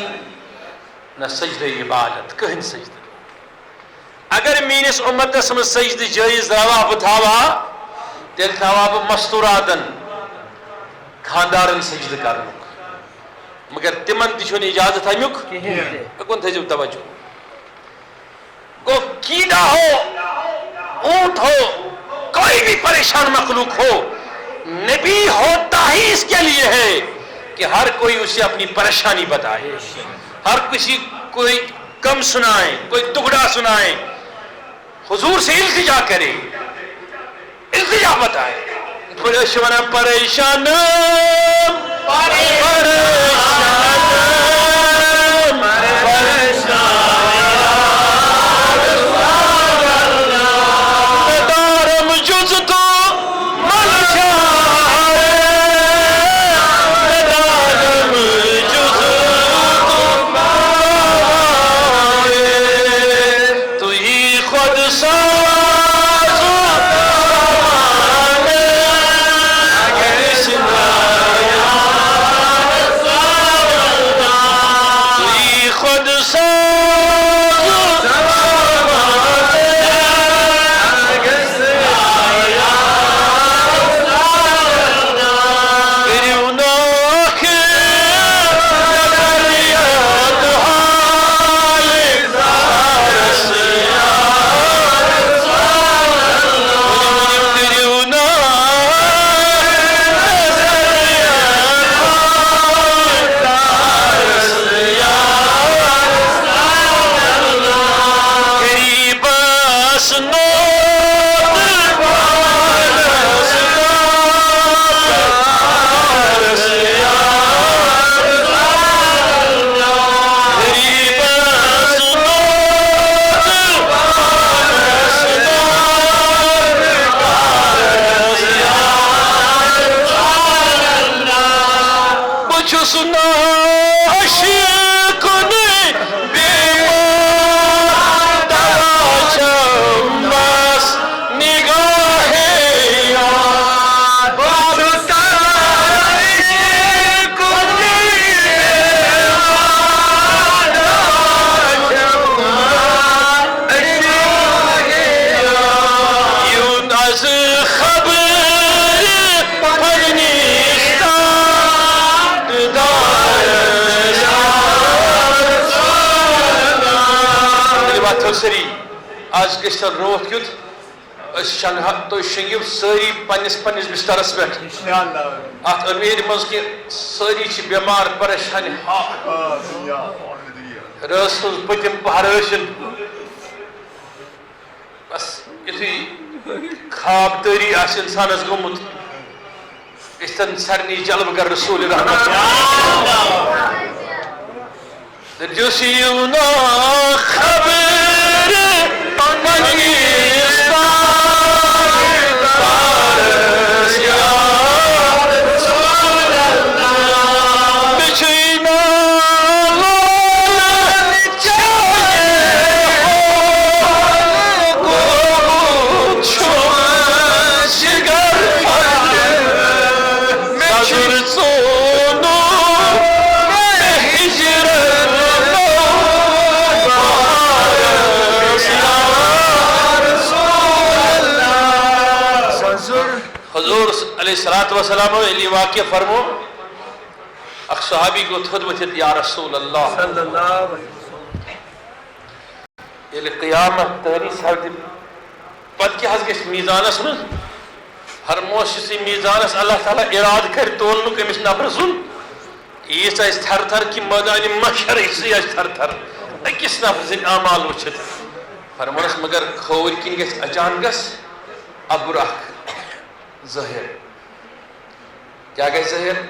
[SPEAKER 1] نہ سجدٕ عبادت کٕہٕنۍ سجدٕ اگر میٲنِس اُمتس منٛز سجدٕ جٲیز تھاوہا بہٕ تھاوہا تیٚلہِ تھاوہا بہٕ مستوٗراتن خاندارن سجدٕ کرنُک مگر تِمن تہِ چھُنہٕ اجازت امیُک اُکُن تھٲیزیو توجہ گوٚو کیٖڑا ہو اونٹ ہو کوئی بھی پریشان مخلوق ہو نبی ہوتا ہی اس کے لیے ہے کہ ہر کوئی اسے اپنی پریشانی بتائے ہر کسی کوئی کم سنائے کوئی ٹکڑا سنائے حضور سے التجا کرے التجا بتائے پریشان تھو سری آج گشتر روت کیت تو شنگیو ساری پنس پنس بسترس پہ ات امیر مز کہ ساری بیمار پریشان رس پتم پہرشن بس یتھی خواب تاری آس انسانس گومت استن سرنی جلب کر رسول رحمت جسیونا خبر پاکستان فارس یا رسول اللہ بچینا لول چاہے ہو چھوڑ شگر سازر سونو حضور علیہ الصلوۃ والسلام علیہ واقع فرمو اخ صحابی کو تھود وتھت یا رسول اللہ صلی اللہ علیہ وسلم یل قیامت تاری سرد پت کیا حض گژھِ میزانس من ہر موسس میزانس اللہ تعالیٰ اراد کر تولن کمس نفر سن یس آس تھر تھر کہ میدان محشر یسی آس تھر تھر اکس نفر سن اعمال وچھت فرمانس مگر کھوور کن گژھِ اچانکس ابر اخ ظاہر کیا گئی ظاہر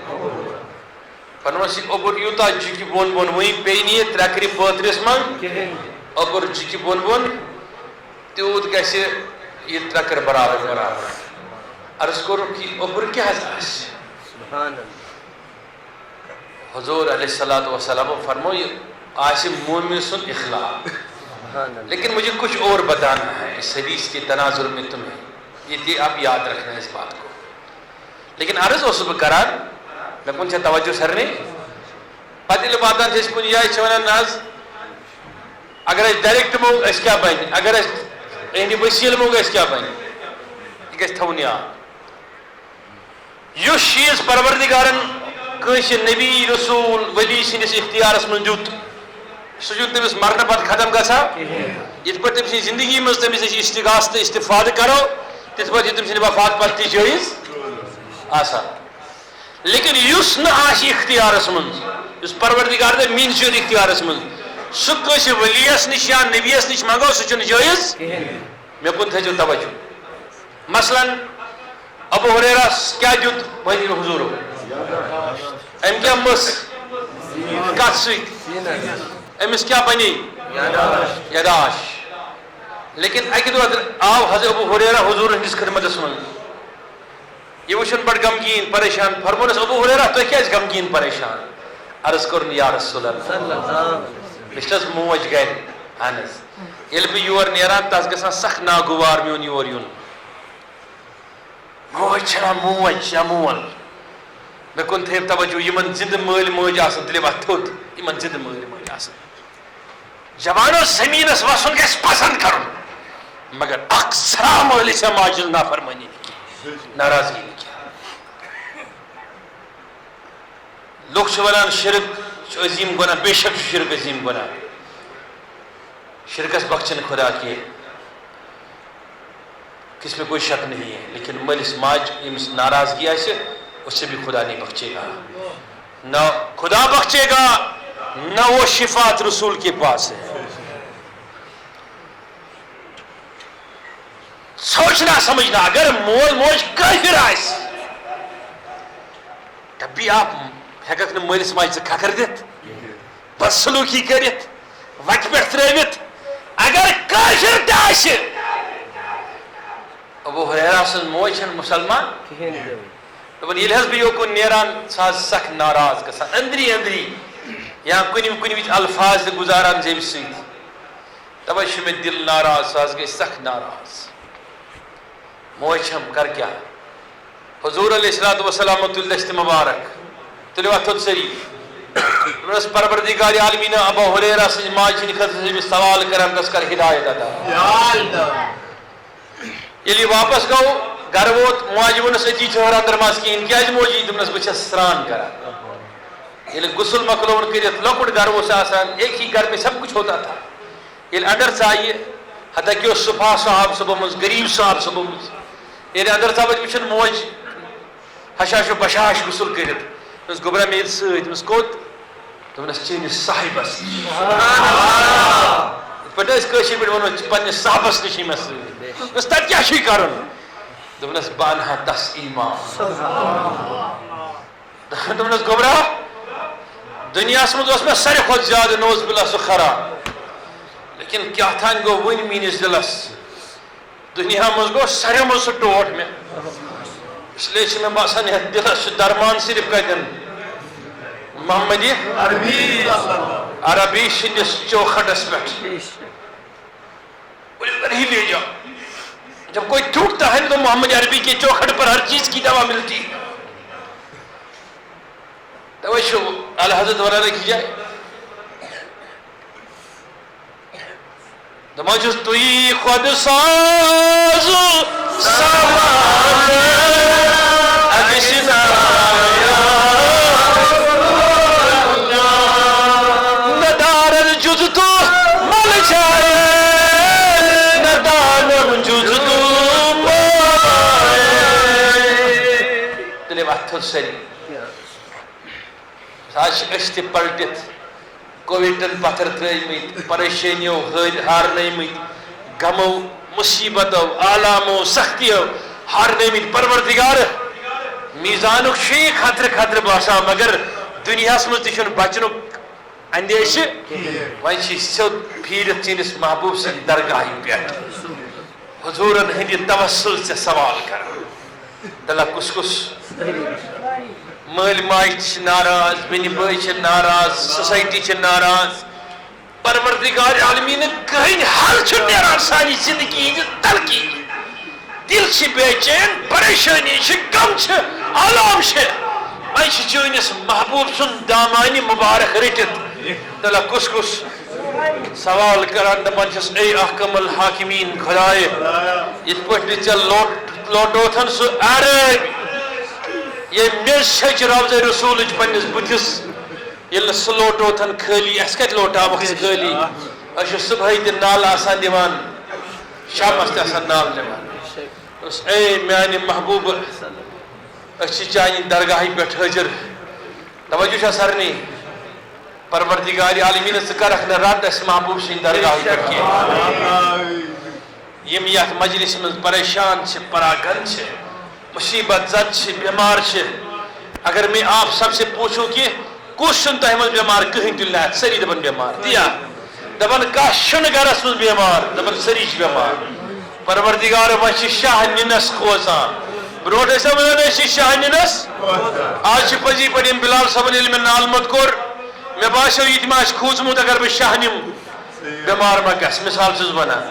[SPEAKER 1] فرمانس ابر یوتا جکی بون بون وہی پینی ترکری پوترس من ابر جکی بون بون تیوت گژھِ یہ ترکر برابر برابر عرض کرو کہ ابر کیا سبحان حضور علیہ الصلوۃ والسلام فرمو یہ آس مومن سن اخلاق لیکن مجھے کچھ اور بتانا ہے اس حدیث کے تناظر میں تمہیں یہ آپ یاد رکھنا ہے اس بات کو لیکن عرض اس کران میں کن سے توجہ سرنے پتہ واتان سے کن جائے ونان ناز اگر اس ڈائریکٹ موگ اس کیا بن اگر اس وسیل موگ اس کیا بن یہ گژھِ تھاوُن یاد یُس چیز پروردگارن کٲنٛسہِ نبی رسول ولی سٕنٛدِس اختیارس منٛز دیُت سُہ چھُنہٕ تٔمِس مرنہٕ پتہٕ ختم گژھان یِتھ پٲٹھۍ تٔمۍ سٕنٛزِ زندگی منٛز تٔمِس أسۍ استغاث تہٕ استفادٕ کرو تِتھ پٲٹھۍ چھِ تٔمۍ سٕنٛدِ وفات پتہٕ تہِ جٲیز آسان لیکن یُس نہٕ آسہِ اختیارس منٛز یُس پروردگار دَپہِ میٛٲنۍ چھُ اختیارس منٛز سُہ کٲنٛسہِ ؤلیَس نِش یا نبیَس نِش منٛگو سُہ چھُنہٕ جٲیز مےٚ کُن تھٲیزیو توجہ مثلاً ابو ہریرہس کیا دیُت وحی حضورو أمۍ کیا مٔژھ کتھ سۭتۍ أمِس کیا بنے یداش لیکن اکہ دۄہ آو حضرت ابو ہریرہ حضور ہٕنٛدِس خدمتس منٛز یہ وٕچھُن بڑٕ غمگیٖن پریشان فرمونس ابو ہریرہ تُہۍ کیازِ غمگیٖن پریشان عرض کوٚرُن یا رسول اللہ مےٚ چھِ حظ موج گرِ اہن حظ ییٚلہِ بہٕ یور نیران تس گژھان سخ ناگوار میون یور یُن موج چھنان موج یا مول مےٚ کُن تھٲیِو توجہ یِمن زندٕ مٲلۍ مٲج آسان تُلِو اتھ تھوٚد یِمن زندٕ مٲلۍ مٲج آسان جوانو زمیٖنس وسُن گژھِ پسنٛد کرُن مگر اکھ سرا مٲلِس یا ماجہِ ہٕنٛز نافرمٲنی نہٕ کینٛہہ ناراضگی نہٕ کینٛہہ لُکھ چھِ ونان شرک چھُ عظیٖم گۄناہ بے شک چھُ شرک عظیٖم گۄناہ شرکس بخشے خدا کے کس میں کوئی شک نہیں ہے لیکن مالس ماج یمس ناراضگی آسے اس سے بھی خدا نہیں بخشے گا نہ خدا بخشے گا نہ وہ شفاعت رسول کے پاس ہے سوچنا سمجھنا اگر مول موج کافر آس تب بھی آپ ہیکک نہ مالس ماج سے کھکر دت بدسلوکی کرت وتہ پہ ترٲوِتھ اگر کافر تہ آسہِ ابو ہریرہ سٕنٛز موج چھنہٕ مسلمان دپان ییٚلہِ حظ بہٕ یوکُن نیران سۄ حظ سخ ناراض گژھان أنٛدری أنٛدری یا کُنہِ وِزِ الفاظ تہِ گُزاران زیٚمہِ سۭتۍ تَوَے چھُ مےٚ دِل ناراض سۄ حظ گٔے سخ ناراض موج چھم کر کیا حضور علیہ الصلوۃ والسلام تُلۍ دٔستی مبارک تُلِو اَتھ تھوٚد سٲری دوٚپنس پروردگار عالمیٖن ابو ہریرہ سٕنٛزِ ماجہِ ہٕنٛدِ خٲطرٕ چھُس بہٕ سوال کران تس کر ہدایت عطا ییٚلہِ یہِ واپس گوٚو گرٕ ووت ماجہِ ووٚنُس أتی چھُ اندر منٛز کِہیٖنۍ کیازِ موجی دوٚپنس بہٕ چھس سران کران ییٚلہِ غسل مۄکلووُن کٔرِتھ لۄکُٹ گرٕ اوس آسان ایک ہی گھر میں سب کچھ ہوتا تھا یہ اندر ژایہِ حتیٰ کہ صفا صاحب صبح غریب صاحب صبح یہ اندر ژاو وچھن موج حشاش و بشاش غسل کرت اس گوبرا میل سۭتۍ مس کوٚت دوٚپنس چٲنِس صاحبس پٲٹھۍ أسۍ کٲشِر پٲٹھۍ وَنو پننِس صاحبس نِش مےٚ سۭتۍ دوٚپنس تتہِ کیٛاہ چھُے کرُن دوٚپنس بہٕ انہا تس ایمان دوٚپنس گوبرا دُنیاہس منٛز اوس مےٚ ساروی کھۄتہٕ زیادٕ نوز بِلا سُہ خراب لیکن کیٛاہ تام گوٚو وٕنۍ میٲنِس دِلس دُنیا منٛز گوٚو ساروی منٛز سُہ ٹوٹھ مےٚ اس لیے چھُ مےٚ باسان یتھ دِلس چھُ درمان صرف کتٮ۪ن محمد عربی سٕنٛدِس چوکھٹس پٮ۪ٹھ ہی لے جاؤ جب کوئی ٹوٹتا ہے تو محمد عربی کے چوکھٹ پر ہر چیز کی دوا ملتی ہے توجہ اعلی حضرت والا رکھی جائے دماجس توی خود ساز سامان اگشنا ندار جز تو مل جائے ندانم جز تو مائے دلے وقت سری آج اشت پلٹت کووڈن پتھر ترٲیمٕتۍ پریشٲنیو ہارنٲیمٕتۍ غمو مصیبتو آلامو سختیو ہارنٲیمٕتۍ پروردگار میزانُک چھُ یہِ خطرٕ خطرٕ باسان مگر دُنیاہس منٛز تہِ چھُنہٕ بچنُک اندیشہِ وۄنۍ چھِ سیوٚد پھیٖرِتھ چٲنِس محبوٗب سٕنٛدِ درگاہہِ پٮ۪ٹھ حضوٗرن ہٕنٛدِ توسل ژےٚ سوال کران دلہ کُس کُس مٲلۍ ماجہِ چھِ ناراض بیٚنہِ بٲے چھِ ناراض سوسایٹی چھِ ناراض پروردگار عالمیٖنہٕ کٕہٕنۍ حل چھُ نیران سانہِ زندگی ہٕنٛدِ تلقی دل چھِ بے چین پریشٲنی چھِ غم چھِ آلام چھِ وۄنۍ چھِ چٲنِس محبوٗب سُنٛد دامانہِ مُبارک رٔٹِتھ تلہ کُس کُس سوال کران دپان چھس اے احکم الحاکمیٖن خۄداے یِتھ پٲٹھۍ نہٕ ژےٚ لوٹوتھن سُہ عرٲبۍ یہ میز چھچ روزہ رسولچ پننس بتھس ییٚلہِ نہٕ سُہ لوٹوتھن خٲلی اَسہِ کتہِ لوٹاوکھ ژٕ خٲلی أسۍ چھِ صبحٲے تہِ نالہٕ آسان دِوان شامس تہِ آسان نالہٕ دِوان دوٚپُس اے میانہِ محبوٗبہٕ أسۍ چھِ چانہِ درگاہہِ پٮ۪ٹھ حٲضِر توجہ چھا سارنٕے پروردگارِ عالمیٖنہٕ ژٕ کرکھ نہٕ رد اَسہِ محبوٗب سٕنٛدِ درگاہہِ پٮ۪ٹھ کینٛہہ یِم یتھ مجلس منٛز پریشان چھِ پراگن چھِ مصیبت زد چھِ بیمار چھِ اگر میں آپ سب سے پوچھوں کہ کُس چھُنہٕ تۄہہِ منٛز بیمار کٕہٕنۍ تہِ لحاظ سٲری دپان بیمار دِیا دپان کانٛہہ چھُنہٕ گرس منٛز بیمار دپان سٲری چھِ بیمار پروردگار وۄنۍ چھِ شاہ نِنس کھوژان برونٛٹھ ٲسۍ ونان أسۍ چھِ شاہ نِنس آز چھِ پٔزی پٲٹھۍ ییٚمۍ بِلال صٲبن ییٚلہِ مےٚ نالمت کوٚر مےٚ باسیو یہِ تہِ ما آسہِ کھوٗژمُت اگر بہٕ شاہ نِمہٕ بیمار ما گژھِ مِثال چھُس ونان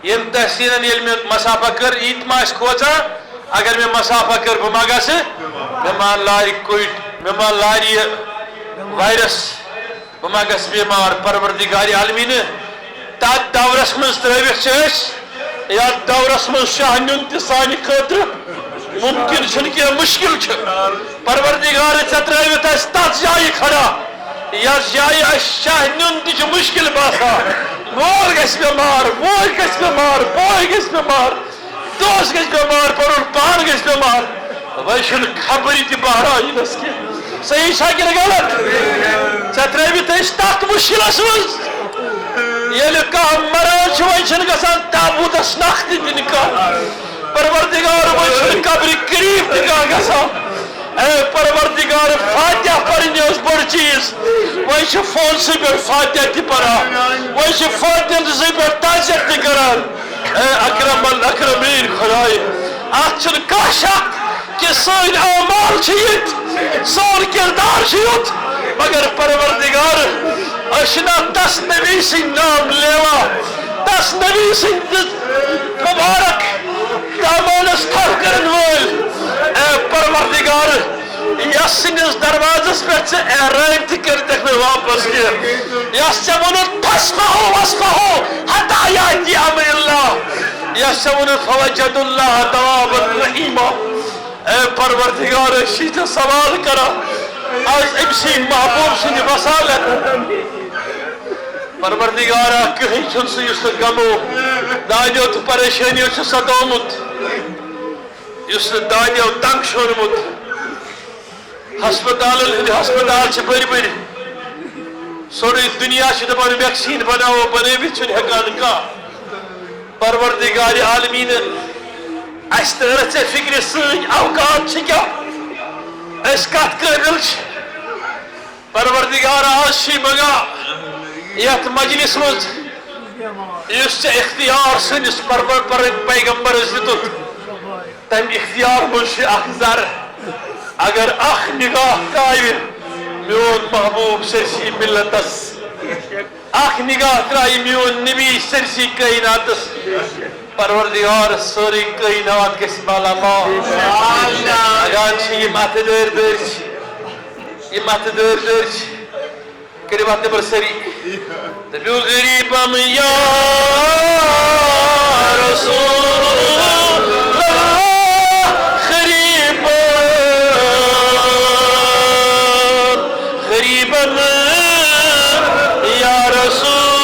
[SPEAKER 1] ییٚمۍ تحسیٖنن ییٚلہِ مےٚ مسافہ کٔر یہِ تہِ ما آسہِ کھوژان اگر میں مسافہ کر بہٕ ما گژھٕ مےٚ ما لارِ کوٚٹ مےٚ ما لارِ یہِ وایرس بہٕ ما گژھٕ بیمار پروردگارِ عالمیٖنہٕ تتھ دورس منٛز ترٲوِتھ چھِ أسۍ یتھ دورس منٛز شاہ نیُن تہِ سانہِ خٲطرٕ ممکن چھُنہٕ کینٛہہ مُشکل چھُ پروردگار ژےٚ ترٲوِتھ اَسہِ تتھ جایہِ کھڑا یتھ جایہِ اَسہِ شاہ نیُن تہِ چھُ مُشکل باسان مول گژھِ بیمار موج گژھِ بیمار بوے گژھِ بیمار دوست گژھِ بیمار پنُن پان گژھِ بیمار وۄنۍ چھُنہٕ خبرِ تہِ بہرٲیِنس کینٛہہ صحیح چھا کِنہٕ غلط ژےٚ ترٲوِتھ أسۍ تتھ مُشکلس منٛز ییٚلہِ کانٛہہ مران چھُ وۄنۍ چھُنہٕ گژھان تابوٗتس نکھ تہِ دِنہٕ کانٛہہ پروردگار وۄنۍ چھُنہٕ قبرِ قریٖب تہِ کانٛہہ گژھان اے پروردگار فاتحہ پرٕنۍ ٲس بٔڑ چیٖز وۄنۍ چھِ فونسٕے پٮ۪ٹھ فاتحہ تہِ پران وۄنۍ چھِ فاتحسٕے پٮ۪ٹھ تعزیت تہِ کران اے اکرم الاکرمیٖن خۄداے اتھ چھُنہٕ کانٛہہ شک کہ سٲنۍ اعمال چھِ یِتھۍ سون کردار چھُ یُتھ مگر پروردگار أسۍ چھِ نا تس نبی سٕنٛدۍ نام لیوان تس نبی سٕنٛدِ مُبارک دامانس تھپھ کرن وٲلۍ اے پروردگار یس سٕنٛدِس دروازس پٮ۪ٹھ ژٕ احرام تہِ کٔرتکھ نہٕ واپس کینٛہہ یس ژےٚ ووٚنُتھ فاسمعوا واسمعوا حتى یأتي امر اللہ یس ژےٚ ووٚنُتھ فوجدوا اللہ توابا رحیما اے پروردگار أسۍ چھِ ژےٚ سوال کران آز أمۍ سٕنٛدۍ محبوٗب سٕنٛدِ وصالت پروردگارہ کہیں چھن سے یس غمو دادیو تو پریشانیو چھ ستومت یس دادیو تنگ شونمت ہسپتال چھ بری بری سوری دنیا چھ دپان ویکسین بناو بنٲوِتھ چھُنہٕ ہٮ۪کان کانٛہہ پروردگار عالمین اس تر ژے فکر سن اوقات چھ کیا اس کت قابل چھ پروردگار آز چھ مگا یت مجلس مز اس ژے اختیار سنس پیغمبر دتت تم اختیار مز اخ ذر اگر اخ نگاہ تراوِ میون محبوب سرسی ملتس اخ نگاہ تراوِ میون نبی سرسی کائناتس پروردگار سوری کائنات گژھِ بالا مال اگان چھ یم اتھ دٲرۍ دٲرۍ چھ یم اتھ دٲرۍ دٲرۍ چھ کٔرِو اتھ نٮ۪بر سٲری دٔپِو غریٖبم یا رسول اللہ غریبم یا رسول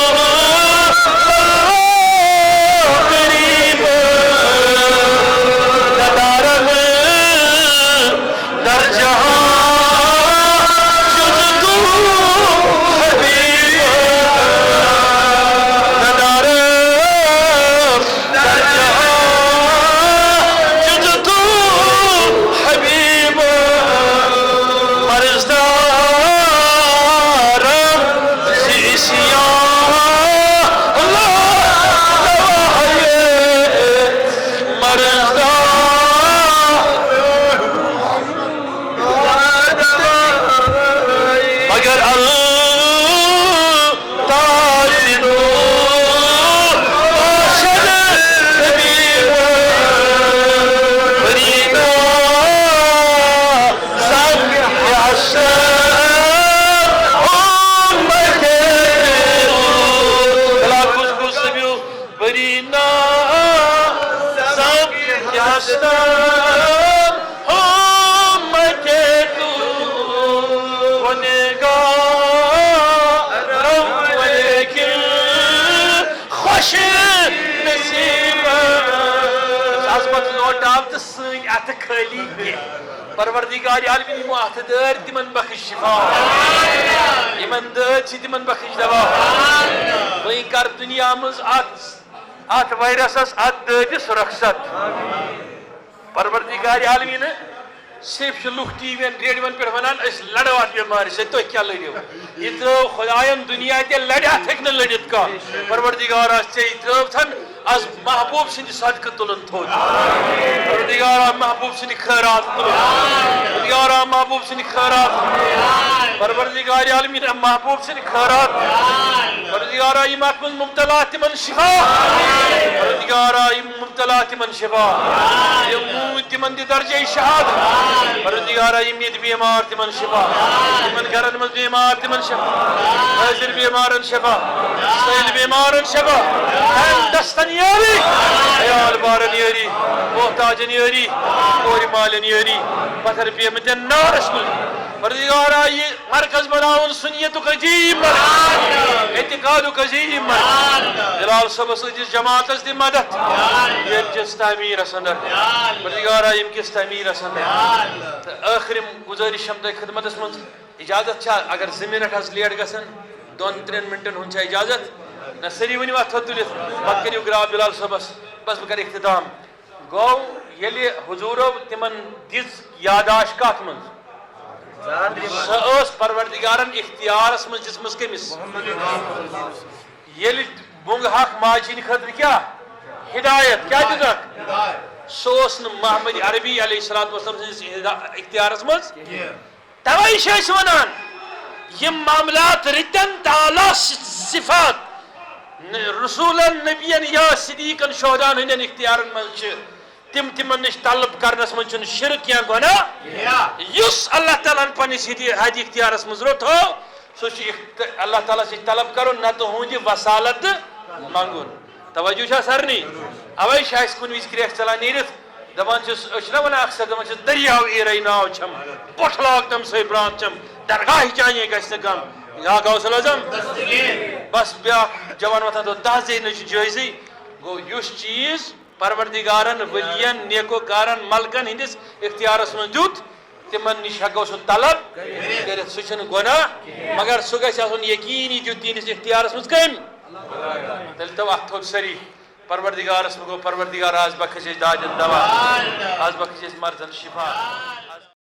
[SPEAKER 1] پروردگار عالمین یمو اتھ دٲرۍ تمن بخش شفا یمن دٲدۍ چھ تمن بخش دوا وۄنۍ کر دنیا مز اتھ وائرسس اتھ دٲدِس رخصت پروردگار عالمین صرف لُکھ ٹی وی ریڈیوَن پٮ۪ٹھ ونان أسۍ لڑو اتھ بٮ۪مارِ سۭتۍ تُہۍ کیٛاہ لٔڑِو یہِ ترٛٲو خۄداین دُنیا تہِ لڑِ اتھ ہیٚکہِ نہٕ لٔڑِتھ کانٛہہ پروردگار ژےٚ یہِ ترٛٲوتھن از محبوب سٕنٛدِ صدقہٕ تُلُن تھوٚد پروردگارا محبوب سٕنٛدِ خٲرات تُلُن پروردگارا محبوب سٕنٛدِ خٲرات پروردگار عالمین محبوب سٕنٛدِ خٲرات پروردگارا یِم اتھ منٛز مبتلا تِمن شفا پروردگارا یِم مبتلا تِمن شفا یِم موٗدۍ تِمن دِ درجے شہادت پروردگارا یِم ییٚتہِ بیمار تِمن شفا یِمن گرن منٛز بیمار تِمن شفا حٲضِر بیمارن شفا سٲلۍ بیمارن شفا دستن یٲری عیال بارن یٲری محتاجن یٲری کورِ مالٮ۪ن یٲری پتھر پیمٕتٮ۪ن نارس منٛز پروردگارا یہِ مرکز بناوُن سُنیتُک عظیٖم مرکز اعتقادُک عظیٖم مرکز بلال صٲبس أکِس جماعتس دِ مدد ییٚمہِ کِس تعمیٖرس انٛدر پروردگارا ییٚمہِ کِس تعمیٖرس انٛدر تہٕ ٲخرِم گُزٲرِش چھم تۄہہِ خدمتس منٛز اجازت چھا اگر 2 منٹ حظ لیٹ گژھن 2-3 منٹن ہُنٛد چھا اجازت نہ سٲری ؤنِو اتھ تھوٚد تُلِتھ پتہٕ کٔرِو گراو بلال صٲبس بس بہٕ کرٕ اختتام گوٚو ییٚلہِ حضوٗرو تِمن دِژ یاداشت کتھ منٛز سۄ ٲس پروردگارن اختیارس منٛز دِژمٕژ کٔمِس ییٚلہِ بونٛگہٕ حق ماجہِ ہِنٛدِ خٲطرٕ کیٛاہ ہدایت کیٛاہ دِژکھ سُہ اوس نہٕ محمد عربی علیہ الصلوۃ والسلام سٕنٛدِس اختیارس منٛز توے چھِ أسۍ ونان یم معاملات رتن تعالیٰ صفات رسولن نبین یا صدیقن شہدان ہندین اختیارن من تم تمن نش طلب کرنس من شرک یا گناہ یس اللہ تعالیٰ پنس حد اختیارس من رت ہو سہ اللہ تعالیٰ سے طلب کرن نہ تو ہند وسالت منگن توجہ چھا سارنی اوے اس کن وز کریک ژلان نیرتھ دپان نا ونان اکثر دپان دریاو ایرے ناو چھم بوٹ لاگ تم سی برانت چھم درگاہ چانے گھس نہ کم یا غوث اعظم
[SPEAKER 2] دستگیر
[SPEAKER 1] بس بیا جوان وتھان تو تازے نش جٲیزٕے گو یُس چیٖز پروردگارن ولین نیکوکارن ملکن ہندس اختیارس من دیُت تمن نش ہیکو سُہ طلب کٔرِتھ سُہ چھُنہٕ گۄناہ مگر سُہ گژھِ آسُن یقیٖنی دیُت تِہنٛدِس اختیارس منٛز کٔمۍ تیٚلہِ تو اتھ تھوٚد سٲری پروردگارس گوٚو پروردگار آز بخش اَسہِ دادٮ۪ن دوا آز بخش اَسہِ مرضن شفا